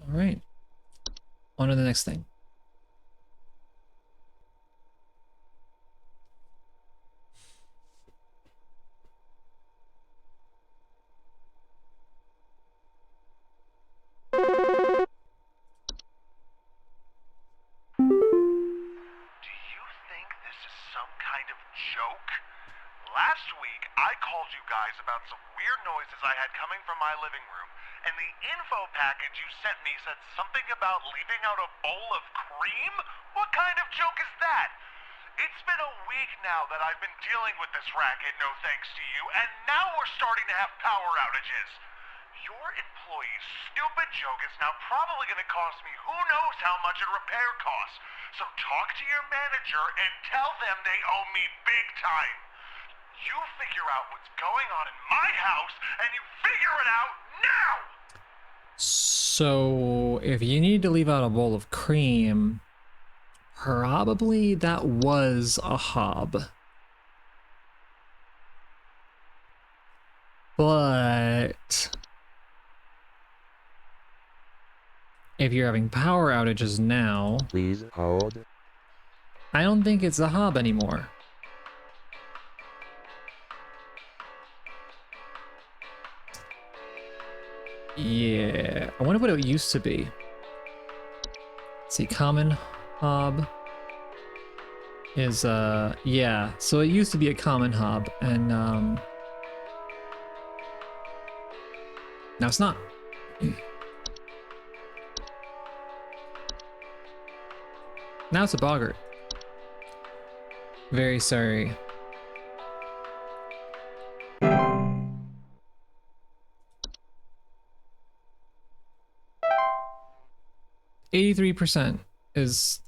All right. On to the next thing. Do you think this is some kind of joke? Last week, I called you guys about some weird noises I had coming from my living room, and the info package you sent me said something about leaving out a bowl of cream? What kind of joke is that? It's been a week now that I've been dealing with this racket, no thanks to you, and now we're starting to have power outages. Your employee's stupid joke is now probably going to cost me who knows how much in repair costs. So talk to your manager and tell them they owe me big time. You figure out what's going on in my house, and you figure it out now! So if you need to leave out a bowl of cream, probably that was a hob. But if you're having power outages now, Please hold. I don't think it's a hob anymore. Yeah, I wonder what it used to be. Let's see, common hob is, yeah, so it used to be a common hob, and, now it's not. Now it's a boggart. Very sorry. %83 is...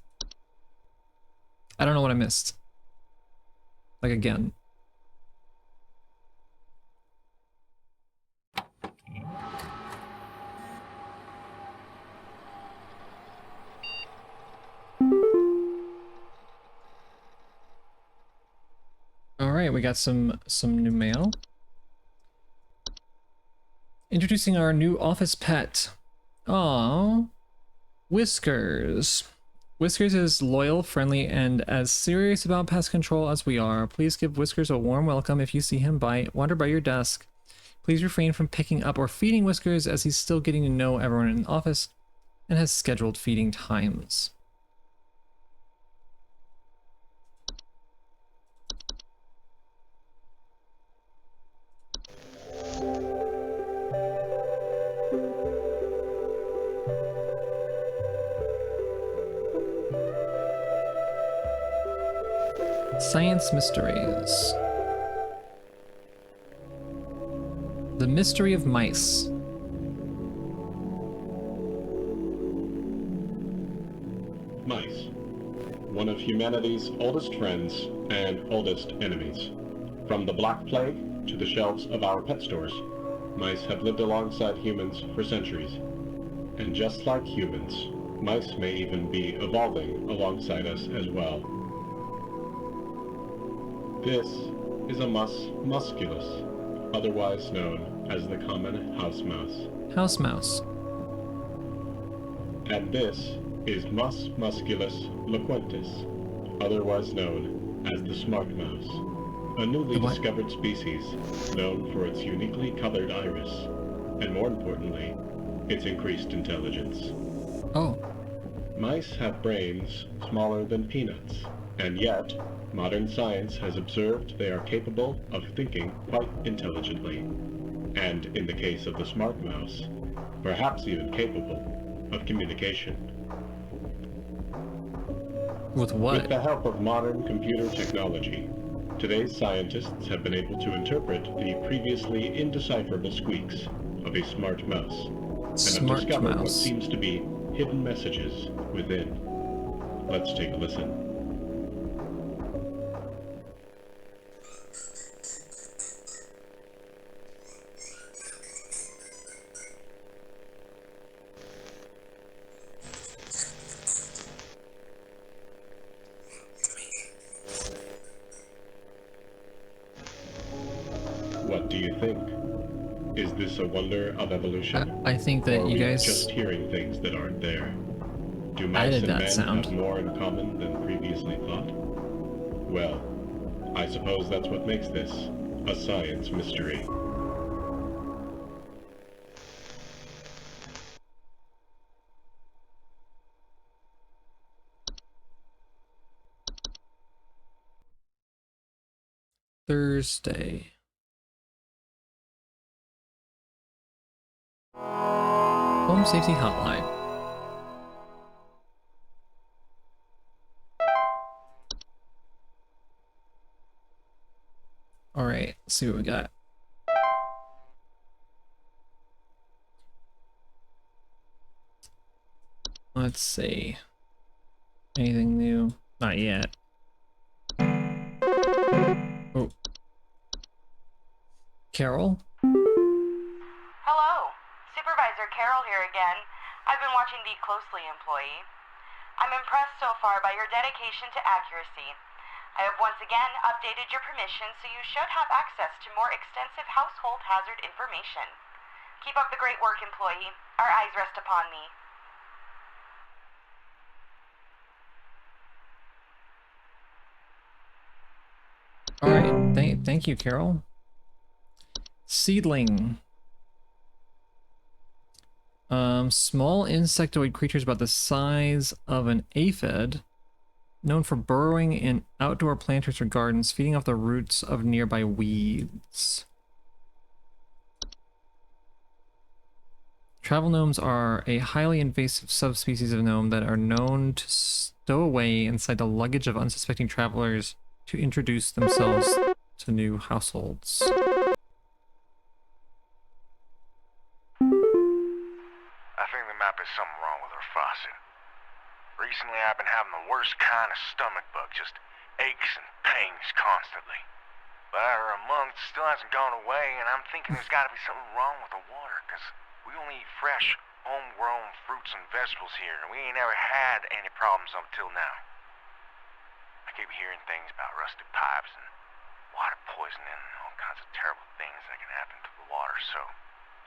I don't know what I missed. Like, again. All right, we got some new mail. Introducing our new office pet. Aww. Whiskers. Whiskers is loyal, friendly, and as serious about pest control as we are. Please give Whiskers a warm welcome if you see him wander by your desk. Please refrain from picking up or feeding Whiskers as he's still getting to know everyone in the office and has scheduled feeding times. Science mysteries. The mystery of mice. Mice. One of humanity's oldest friends and oldest enemies. From the Black Plague to the shelves of our pet stores, mice have lived alongside humans for centuries. And just like humans, mice may even be evolving alongside us as well. This is a mus musculus, otherwise known as the common house mouse. House mouse. And this is Mus musculus loquentis, otherwise known as the smart mouse, a newly discovered species known for its uniquely colored iris, and more importantly, its increased intelligence. Oh. Mice have brains smaller than peanuts, and yet, modern science has observed they are capable of thinking quite intelligently, and in the case of the smart mouse, perhaps even capable of communication. With what? With the help of modern computer technology, today's scientists have been able to interpret the previously indecipherable squeaks of a smart mouse, and have discovered what seems to be hidden messages within. Let's take a listen. What do you think? Is this a wonder of evolution? I think that you guys just hearing things that aren't there. Do mice and men have more in common than previously thought? Well, I suppose that's what makes this a science mystery. Thursday. Home Safety Hotline. All right, let's see what we got. Let's see. Anything new? Not yet. Oh. Carol? Hello. Supervisor Carol here again. I've been watching thee closely, employee. I'm impressed so far by your dedication to accuracy. I have once again updated your permission, so you should have access to more extensive household hazard information. Keep up the great work, employee. Our eyes rest upon thee. All right, thank you, Carol. Seedling. Small insectoid creatures about the size of an aphid, known for burrowing in outdoor planters or gardens, feeding off the roots of nearby weeds. Travel gnomes are a highly invasive subspecies of gnome that are known to stow away inside the luggage of unsuspecting travelers to introduce themselves to new households. I think there might be something wrong with her faucet. Recently I've been having the worst kind of stomach bug, just aches and pains constantly. But after a month, it still hasn't gone away, and I'm thinking there's gotta be something wrong with the water, because we only eat fresh, homegrown fruits and vegetables here, and we ain't ever had any problems up till now. I keep hearing things about rusted pipes and water poisoning and all kinds of terrible things that can happen to the water, so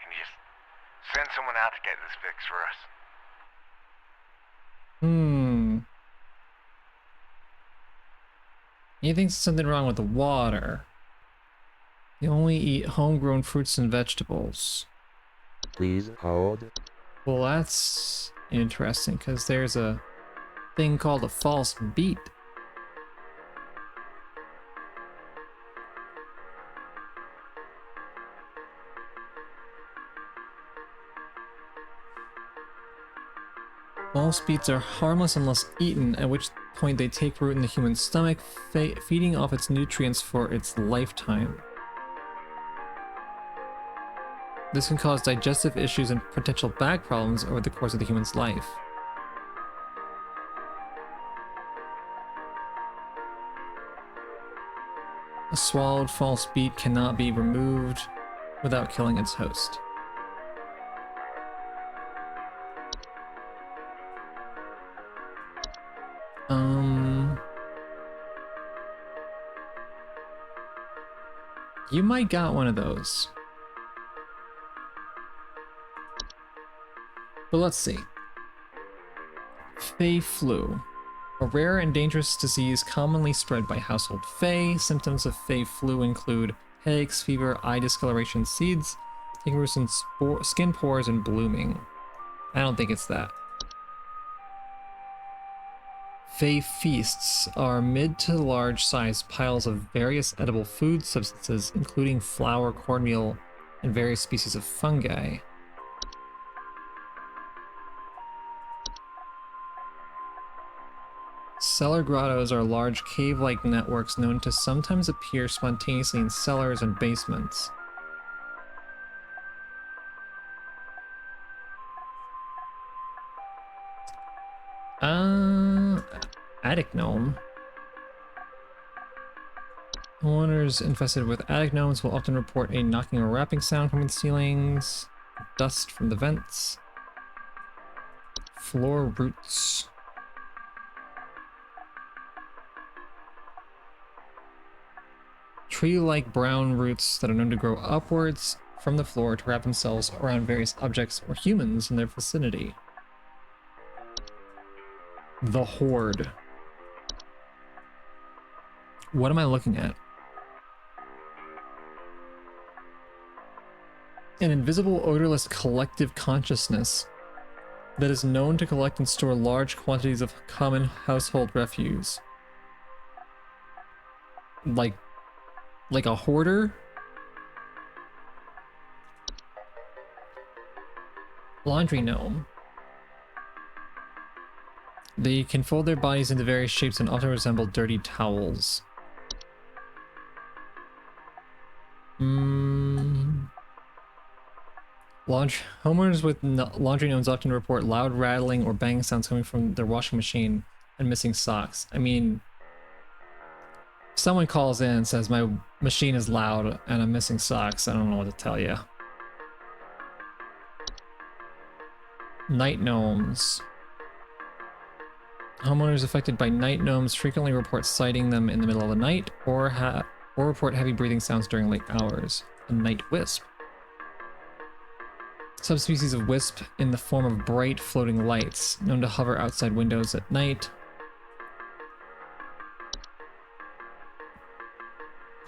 can you just send someone out to get this fixed for us? He thinks something wrong with the water. You only eat homegrown fruits and vegetables. Please hold. Well, that's interesting, because there's a thing called a false beat. False beets are harmless unless eaten, at which point they take root in the human stomach, feeding off its nutrients for its lifetime. This can cause digestive issues and potential back problems over the course of the human's life. A swallowed false beet cannot be removed without killing its host. You might got one of those. But let's see. Fey flu. A rare and dangerous disease commonly spread by household Fey. Symptoms of Fey flu include headaches, fever, eye discoloration, seeds, taking root in skin pores, and blooming. I don't think it's that. Fey feasts are mid to large sized piles of various edible food substances, including flour, cornmeal, and various species of fungi. Cellar grottos are large cave-like networks known to sometimes appear spontaneously in cellars and basements. Attic gnome. Homeowners infested with attic gnomes will often report a knocking or rapping sound from the ceilings, dust from the vents, floor roots. Tree-like brown roots that are known to grow upwards from the floor to wrap themselves around various objects or humans in their vicinity. The Horde. What am I looking at? An invisible, odorless collective consciousness that is known to collect and store large quantities of common household refuse. Like a hoarder? Laundry gnome. They can fold their bodies into various shapes and often resemble dirty towels. Homeowners with laundry gnomes often report loud rattling or banging sounds coming from their washing machine and missing socks. I mean, someone calls in and says my machine is loud and I'm missing socks. I don't know what to tell you. Night gnomes. Homeowners affected by night gnomes frequently report sighting them in the middle of the night or report heavy breathing sounds during late hours. A night wisp. Subspecies of wisp in the form of bright floating lights, known to hover outside windows at night.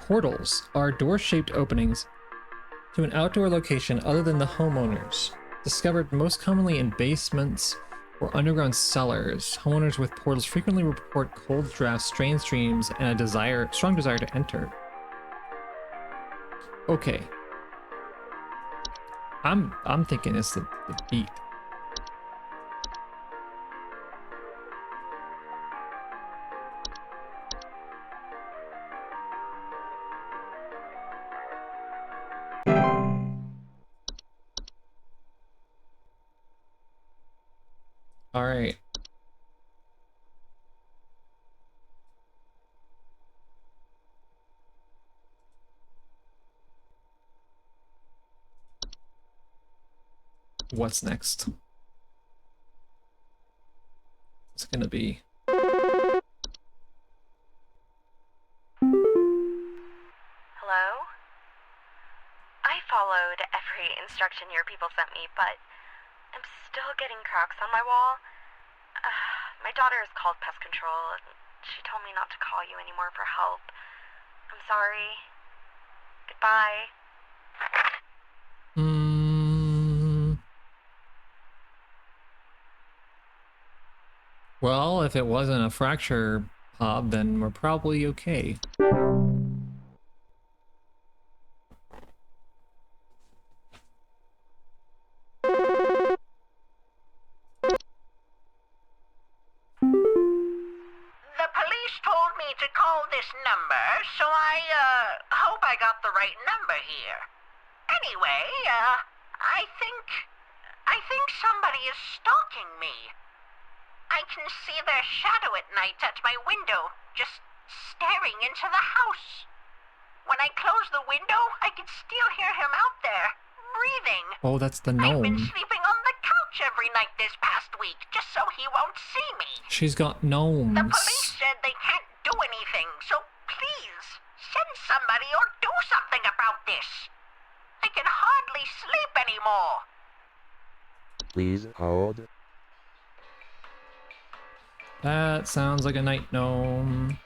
Portals are door-shaped openings to an outdoor location other than the homeowners, discovered most commonly in basements or underground cellars. Homeowners with portals frequently report cold drafts, strange dreams, and a strong desire to enter. Okay. I'm thinking it's the beat. All right. What's next? It's gonna be. Hello? I followed every instruction your people sent me, but I'm still getting cracks on my wall. My daughter has called pest control, and she told me not to call you anymore for help. I'm sorry. Goodbye. Well, if it wasn't a fracture pop, then we're probably okay. The police told me to call this number, so I hope I got the right number here. Anyway, I think somebody is stalking me. I can see their shadow at night at my window, just staring into the house. When I close the window, I can still hear him out there, breathing. Oh, that's the I've been gnome. sleeping on the couch every night this past week, just so he won't see me. She's got The gnomes. police said they can't do anything, so please, send somebody or do something about this. I can hardly sleep anymore. Please hold. That sounds like a night gnome.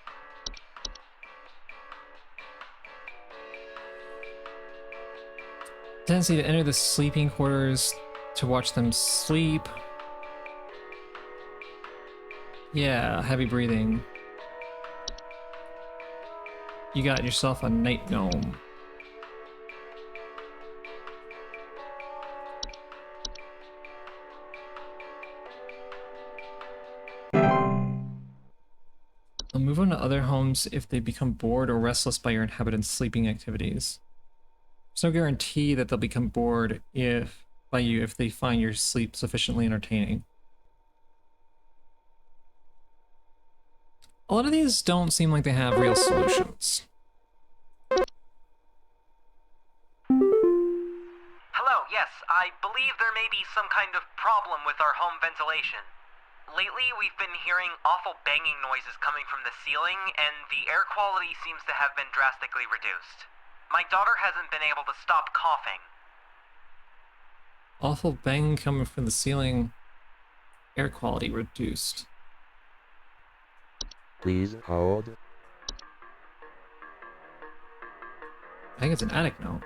Tendency to enter the sleeping quarters to watch them sleep. Yeah, heavy breathing. You got yourself a night gnome. I'll move on to other homes if they become bored or restless by your inhabitants' sleeping activities. There's no guarantee that they'll become bored by you if they find your sleep sufficiently entertaining. A lot of these don't seem like they have real solutions. Hello, yes, I believe there may be some kind of problem with our home ventilation. Lately, we've been hearing awful banging noises coming from the ceiling, and the air quality seems to have been drastically reduced. My daughter hasn't been able to stop coughing. Awful bang coming from the ceiling. Air quality reduced. Please hold. I think it's an attic note.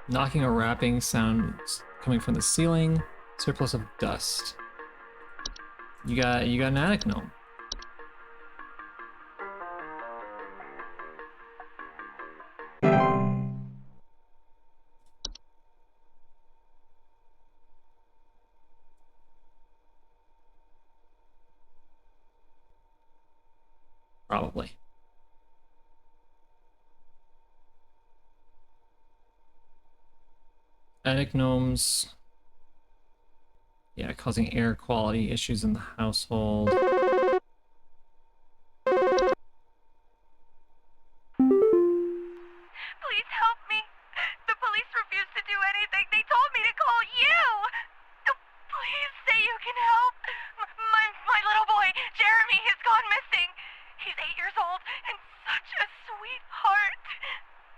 Knocking or rapping sounds coming from the ceiling. Surplus of dust. You got an attic gnome. Probably. Attic gnomes. Yeah, causing air quality issues in the household. Please help me. The police refuse to do anything. They told me to call you. Please say you can help. My little boy, Jeremy, has gone missing. He's 8 years old and such a sweetheart.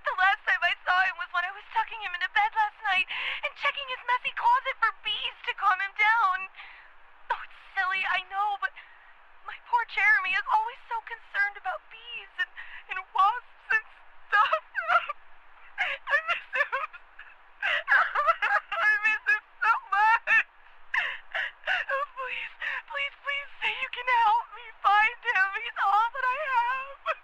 The last time I saw him was when I was tucking him into bed last night and checking his messy closet for bees to calm him down. Oh, it's silly, I know, but my poor Jeremy is always so concerned about bees and wasps and stuff. I miss him. I miss him so much. Oh, please, please, please say you can help me find him. He's all that I have.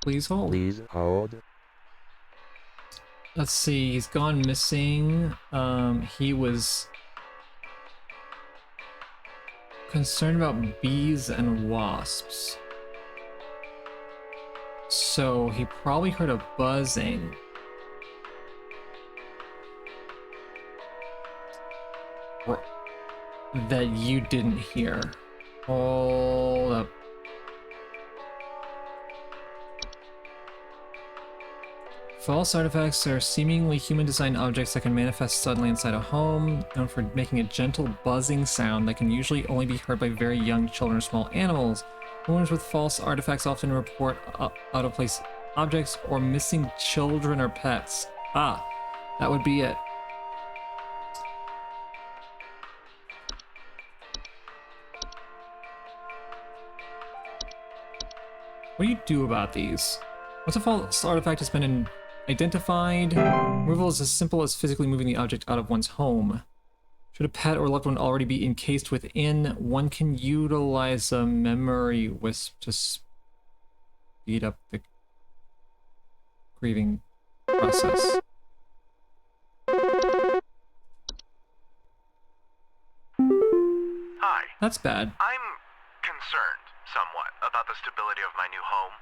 Please hold. Please hold. Let's see, he's gone missing. He was concerned about bees and wasps. So he probably heard a buzzing. That you didn't hear. Hold up. False artifacts are seemingly human-designed objects that can manifest suddenly inside a home, known for making a gentle buzzing sound that can usually only be heard by very young children or small animals. Owners with false artifacts often report out-of-place objects or missing children or pets. Ah, that would be it. What do you do about these? Once a false artifact has been identified, removal is as simple as physically moving the object out of one's home. Should a pet or loved one already be encased within, one can utilize a memory wisp to speed up the grieving process. Hi. That's bad. I'm concerned, somewhat, about the stability of my new home.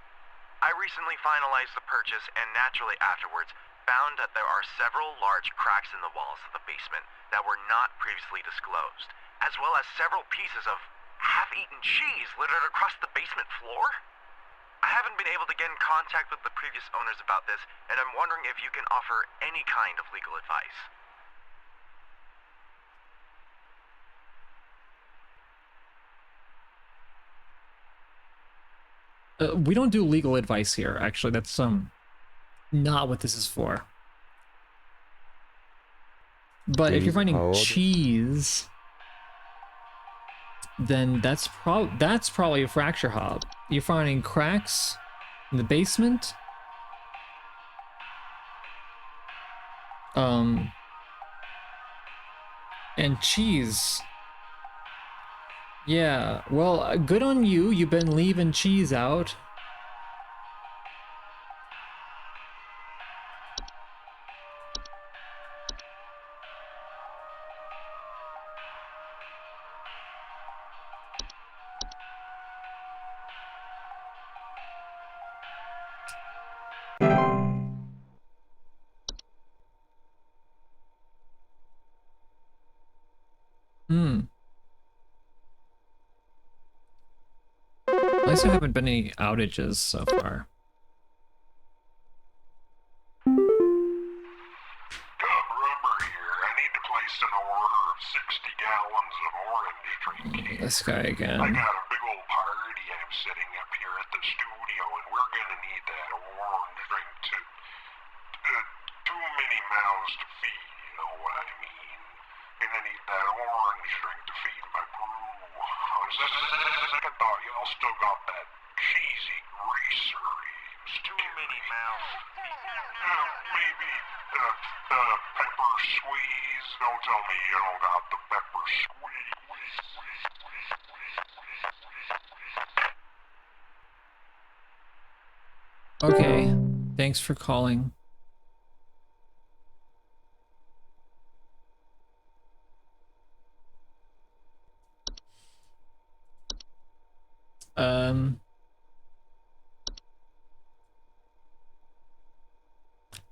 I recently finalized the purchase and naturally afterwards found that there are several large cracks in the walls of the basement that were not previously disclosed, as well as several pieces of half-eaten cheese littered across the basement floor. I haven't been able to get in contact with the previous owners about this, and I'm wondering if you can offer any kind of legal advice. We don't do legal advice here, actually. That's not what this is for. But if you're finding cheese, then that's probably a fracture hob. You're finding cracks in the basement. And cheese. Yeah, well, good on you. You've been leaving cheese out. At least there haven't been any outages so far. Rubber here. I need to place an order of 60 gallons of orange drink. This guy again. I got a big old party I'm setting up here at the studio, and we're gonna need that orange drink too. Too many mouths to feed, you know what I mean? Gonna need that orange drink to feed my crew. Second thought, y'all still got that cheesy greaser. Too many mouths. Maybe pepper squeeze. Don't tell me you don't got the pepper squeeze. Okay, thanks for calling.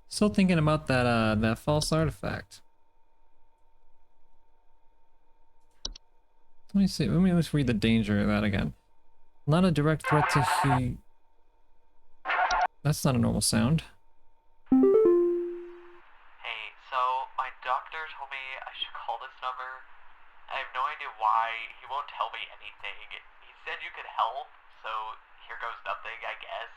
Still thinking about that false artifact. Let me see. Let's read the danger of that again. Not a direct threat to he. That's not a normal sound. Hey, so my doctor told me I should call this number. I have no idea why. He won't tell me anything. He said you could help, so here goes nothing, I guess.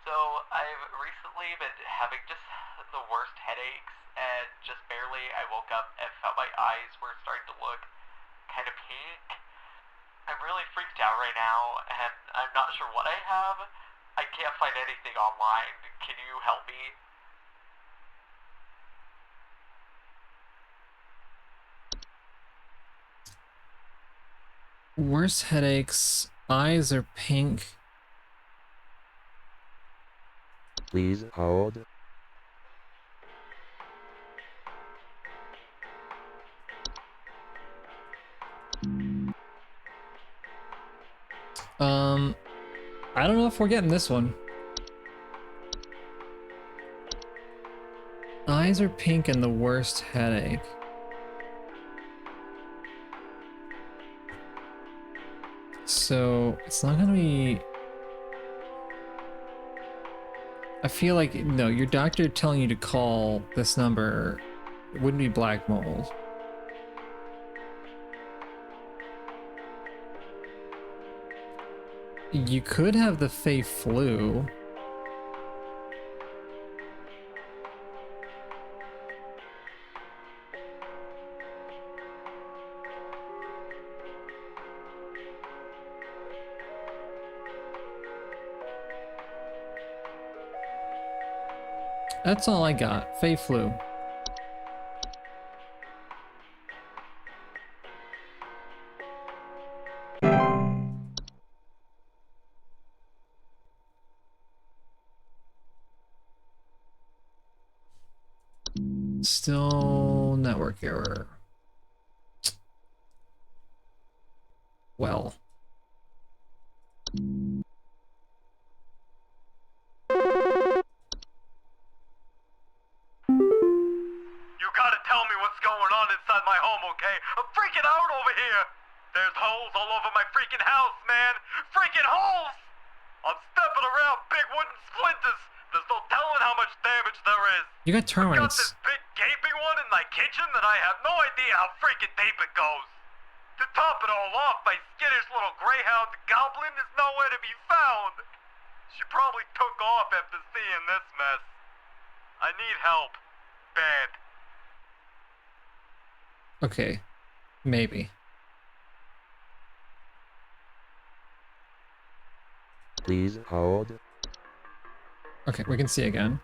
So I've recently been having just the worst headaches, and just barely I woke up and felt my eyes were starting to look kind of pink. I'm really freaked out right now, and I'm not sure what I have. I can't find anything online. Can you help me? Worse headaches, eyes are pink. Please hold. I don't know if we're getting this one. Eyes are pink and the worst headache. So it's not gonna be. I feel like no, your doctor telling you to call this number. It wouldn't be black mold. You could have the Fey flu. That's all I got. Fey flu. Still network error. Well. You gotta tell me what's going on inside my home, okay? I'm freaking out over here! There's holes all over my freaking house, man! Freaking holes! I'm stepping around big wooden splinters! There's no telling how much damage there is! You got I've got termites. this big gaping one in my kitchen that I have no idea how freaking deep it goes! To top it all off, my skittish little greyhound goblin is nowhere to be found! She probably took off after seeing this mess. I need help. Bad. Okay. Maybe. Please hold. Okay, we can see again.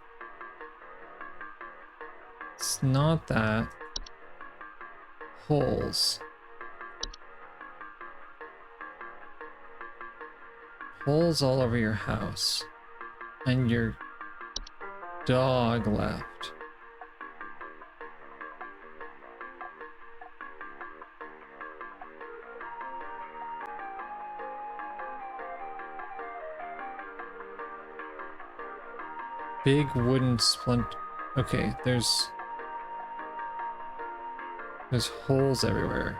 It's not that. Holes. Holes all over your house. And your dog left. Big wooden splint. Okay, there's holes everywhere.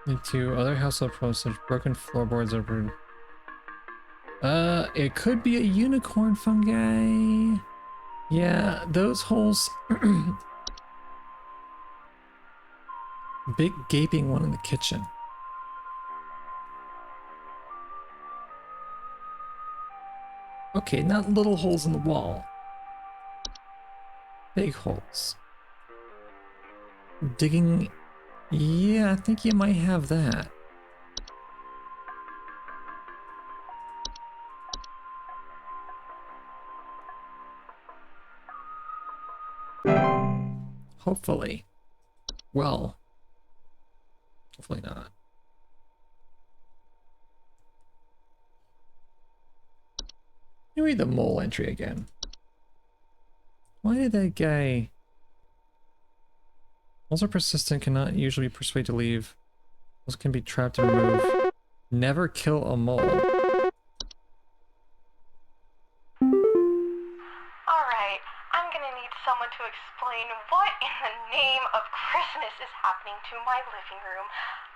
Into other household problems such broken floorboards over. It could be a unicorn fungi. Yeah, those holes. Big gaping one in the kitchen. Okay, not little holes in the wall. Big holes. Digging. Yeah, I think you might have that. Hopefully. Well, hopefully not. Let me read the mole entry again. Why did that guy... Moles are persistent, cannot usually be persuaded to leave. Moles can be trapped and removed. Never kill a mole. Alright, I'm gonna need someone to explain what in the name of Christmas is happening to my living room.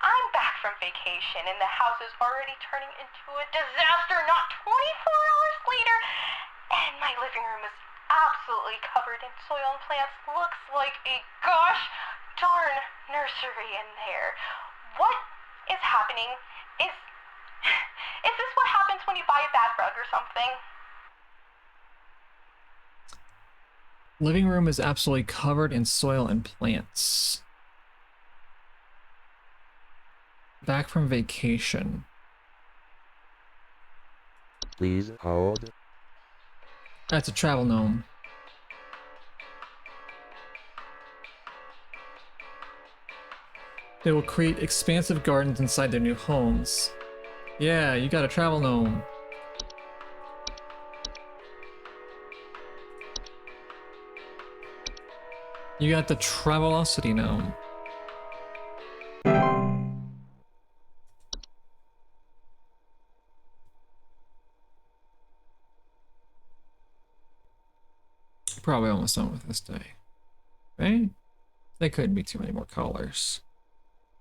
I'm back from vacation and the house is already turning into a disaster not 24 hours later. And my living room is absolutely covered in soil and plants. Looks like a gosh darn nursery in there. What is happening? Is this what happens when you buy a bad rug or something? Living room is absolutely covered in soil and plants. Back from vacation. Please hold. That's a travel gnome. They will create expansive gardens inside their new homes. Yeah, you got a travel gnome. You got the Travelocity gnome. Probably almost done with this day. Right? There couldn't be too many more colors.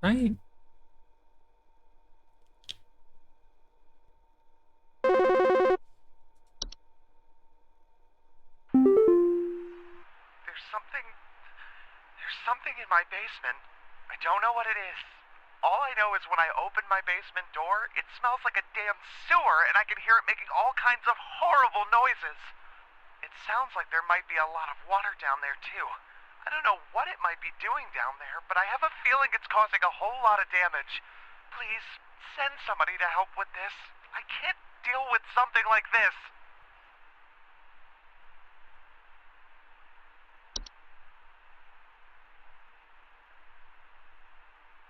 Right? There's something in my basement. I don't know what it is. All I know is when I open my basement door, it smells like a damn sewer and I can hear it making all kinds of horrible noises. It sounds like there might be a lot of water down there too. I don't know what it might be doing down there, but I have a feeling it's causing a whole lot of damage. Please, send somebody to help with this. I can't deal with something like this.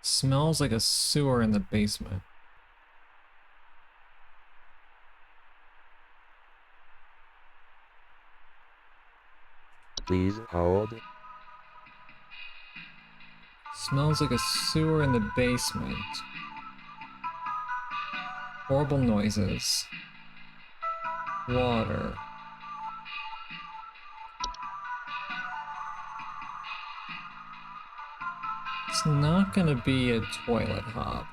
Smells like a sewer in the basement. Please hold. Smells like a sewer in the basement. Horrible noises. Water. It's not gonna be a toilet hop.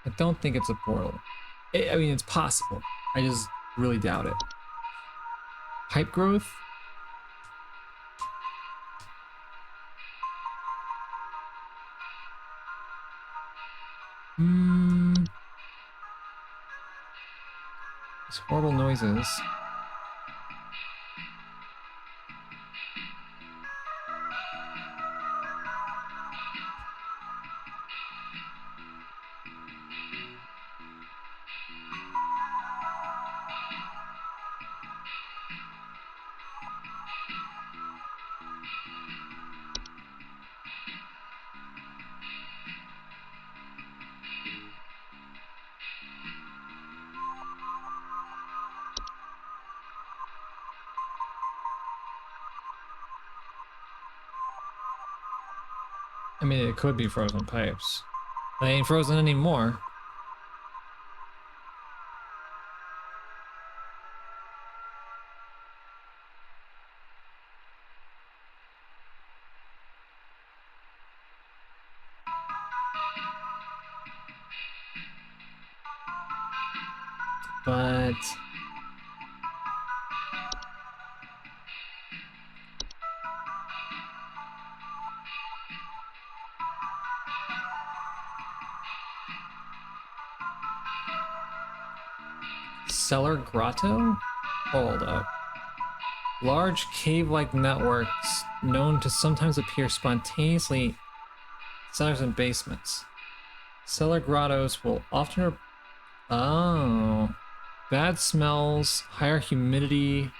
I don't think it's a portal. I mean, it's possible. I just really doubt it. Pipe growth? These horrible noises. I mean, it could be frozen pipes. They ain't frozen anymore. But cellar grotto? Hold up. Large cave-like networks known to sometimes appear spontaneously in cellars and basements. Cellar grottos will often... Oh. Bad smells, higher humidity.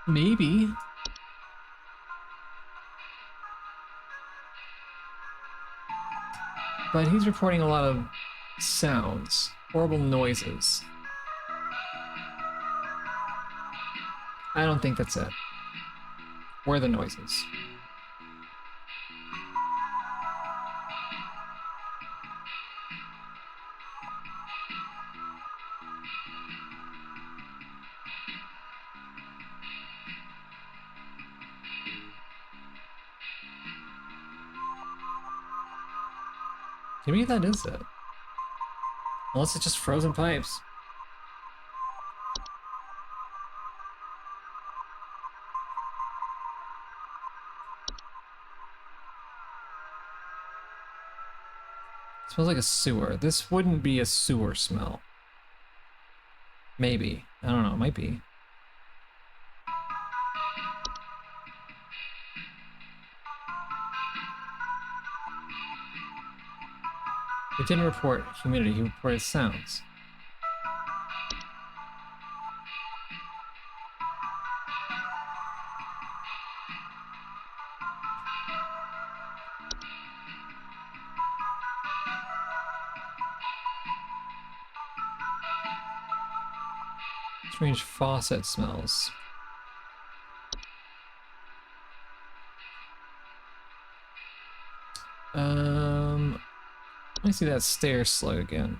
Maybe. But he's reporting a lot of sounds, horrible noises. I don't think that's it. Where are the noises? Maybe that is it. Unless it's just frozen pipes. Smells like a sewer. This wouldn't be a sewer smell. Maybe. I don't know, it might be. He didn't report humidity, he reported sounds. Strange faucet smells. Let me see that stair slug again.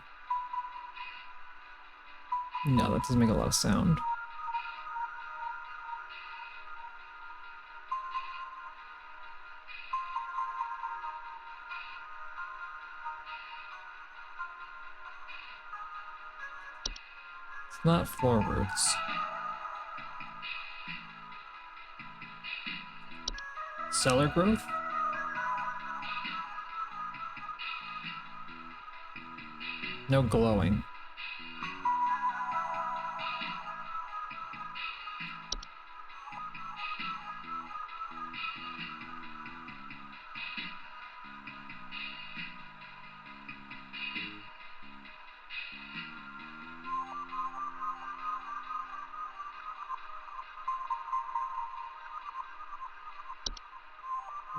No, that doesn't make a lot of sound. It's not floorboards. Cellar growth? No glowing.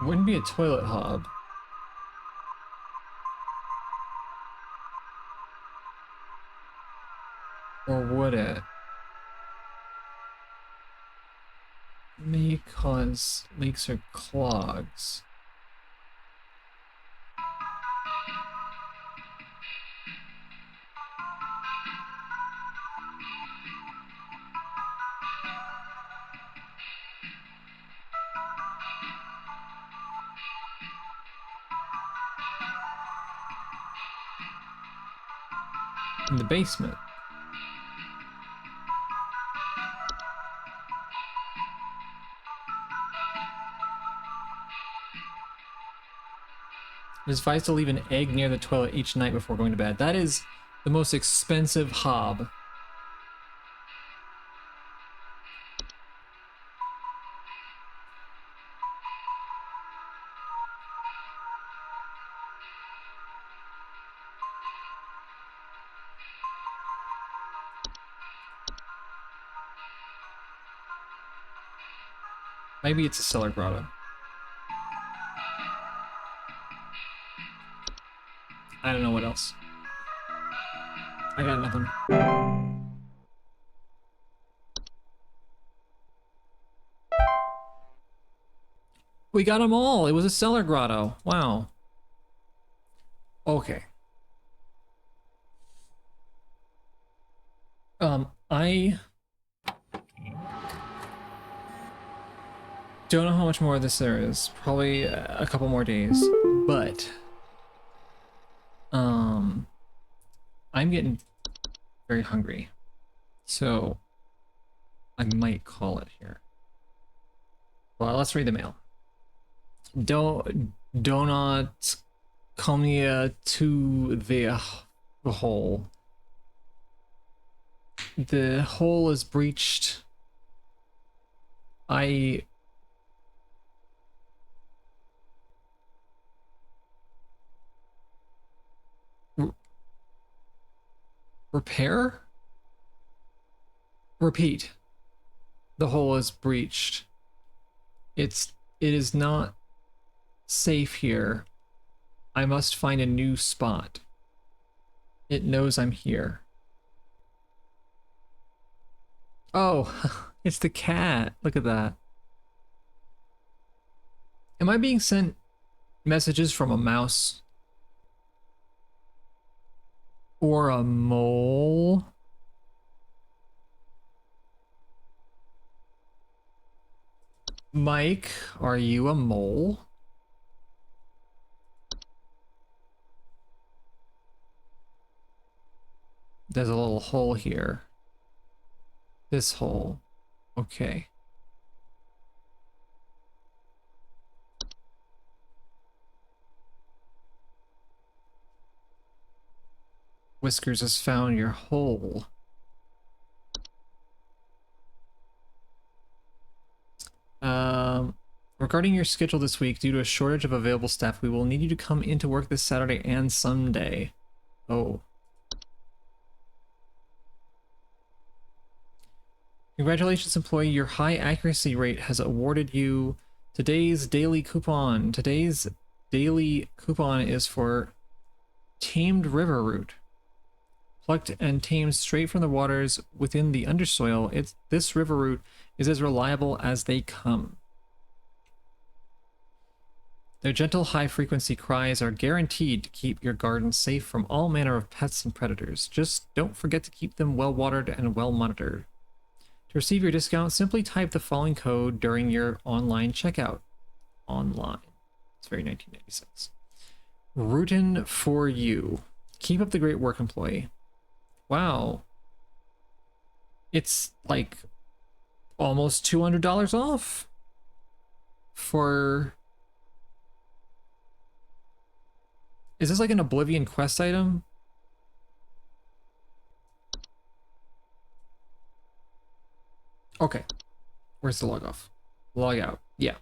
Wouldn't be a toilet hob. Or would it? May cause leaks or clogs. In the basement. It is advised to leave an egg near the toilet each night before going to bed. That is the most expensive hob. Maybe it's a cellar grotto. I don't know what else. I got nothing. We got them all. It was a cellar grotto. Wow. Okay. I don't know how much more of this there is. Probably a couple more days, but I'm getting very hungry, so I might call it here. Well, let's read the mail. Do not come near to the hole. The hole is breached. Repair? Repeat. The hole is breached. It is not safe here. I must find a new spot. It knows I'm here. Oh, it's the cat. Look at that. Am I being sent messages from a mouse? Or a mole? Mike, are you a mole? There's a little hole here. This hole. Okay. Whiskers has found your hole. Regarding your schedule this week, due to a shortage of available staff, we will need you to come into work this Saturday and Sunday. Oh. Congratulations, employee. Your high accuracy rate has awarded you today's daily coupon. Today's daily coupon is for tamed river root. Plucked and tamed straight from the waters within the undersoil, this river root is as reliable as they come. Their gentle high-frequency cries are guaranteed to keep your garden safe from all manner of pests and predators. Just don't forget to keep them well-watered and well-monitored. To receive your discount, simply type the following code during your online checkout. Online. It's very 1996. Rootin' for you. Keep up the great work, employee. Wow. It's like almost $200 off for... Is this like an Oblivion quest item? Okay. Where's the log off? Log out. Yeah.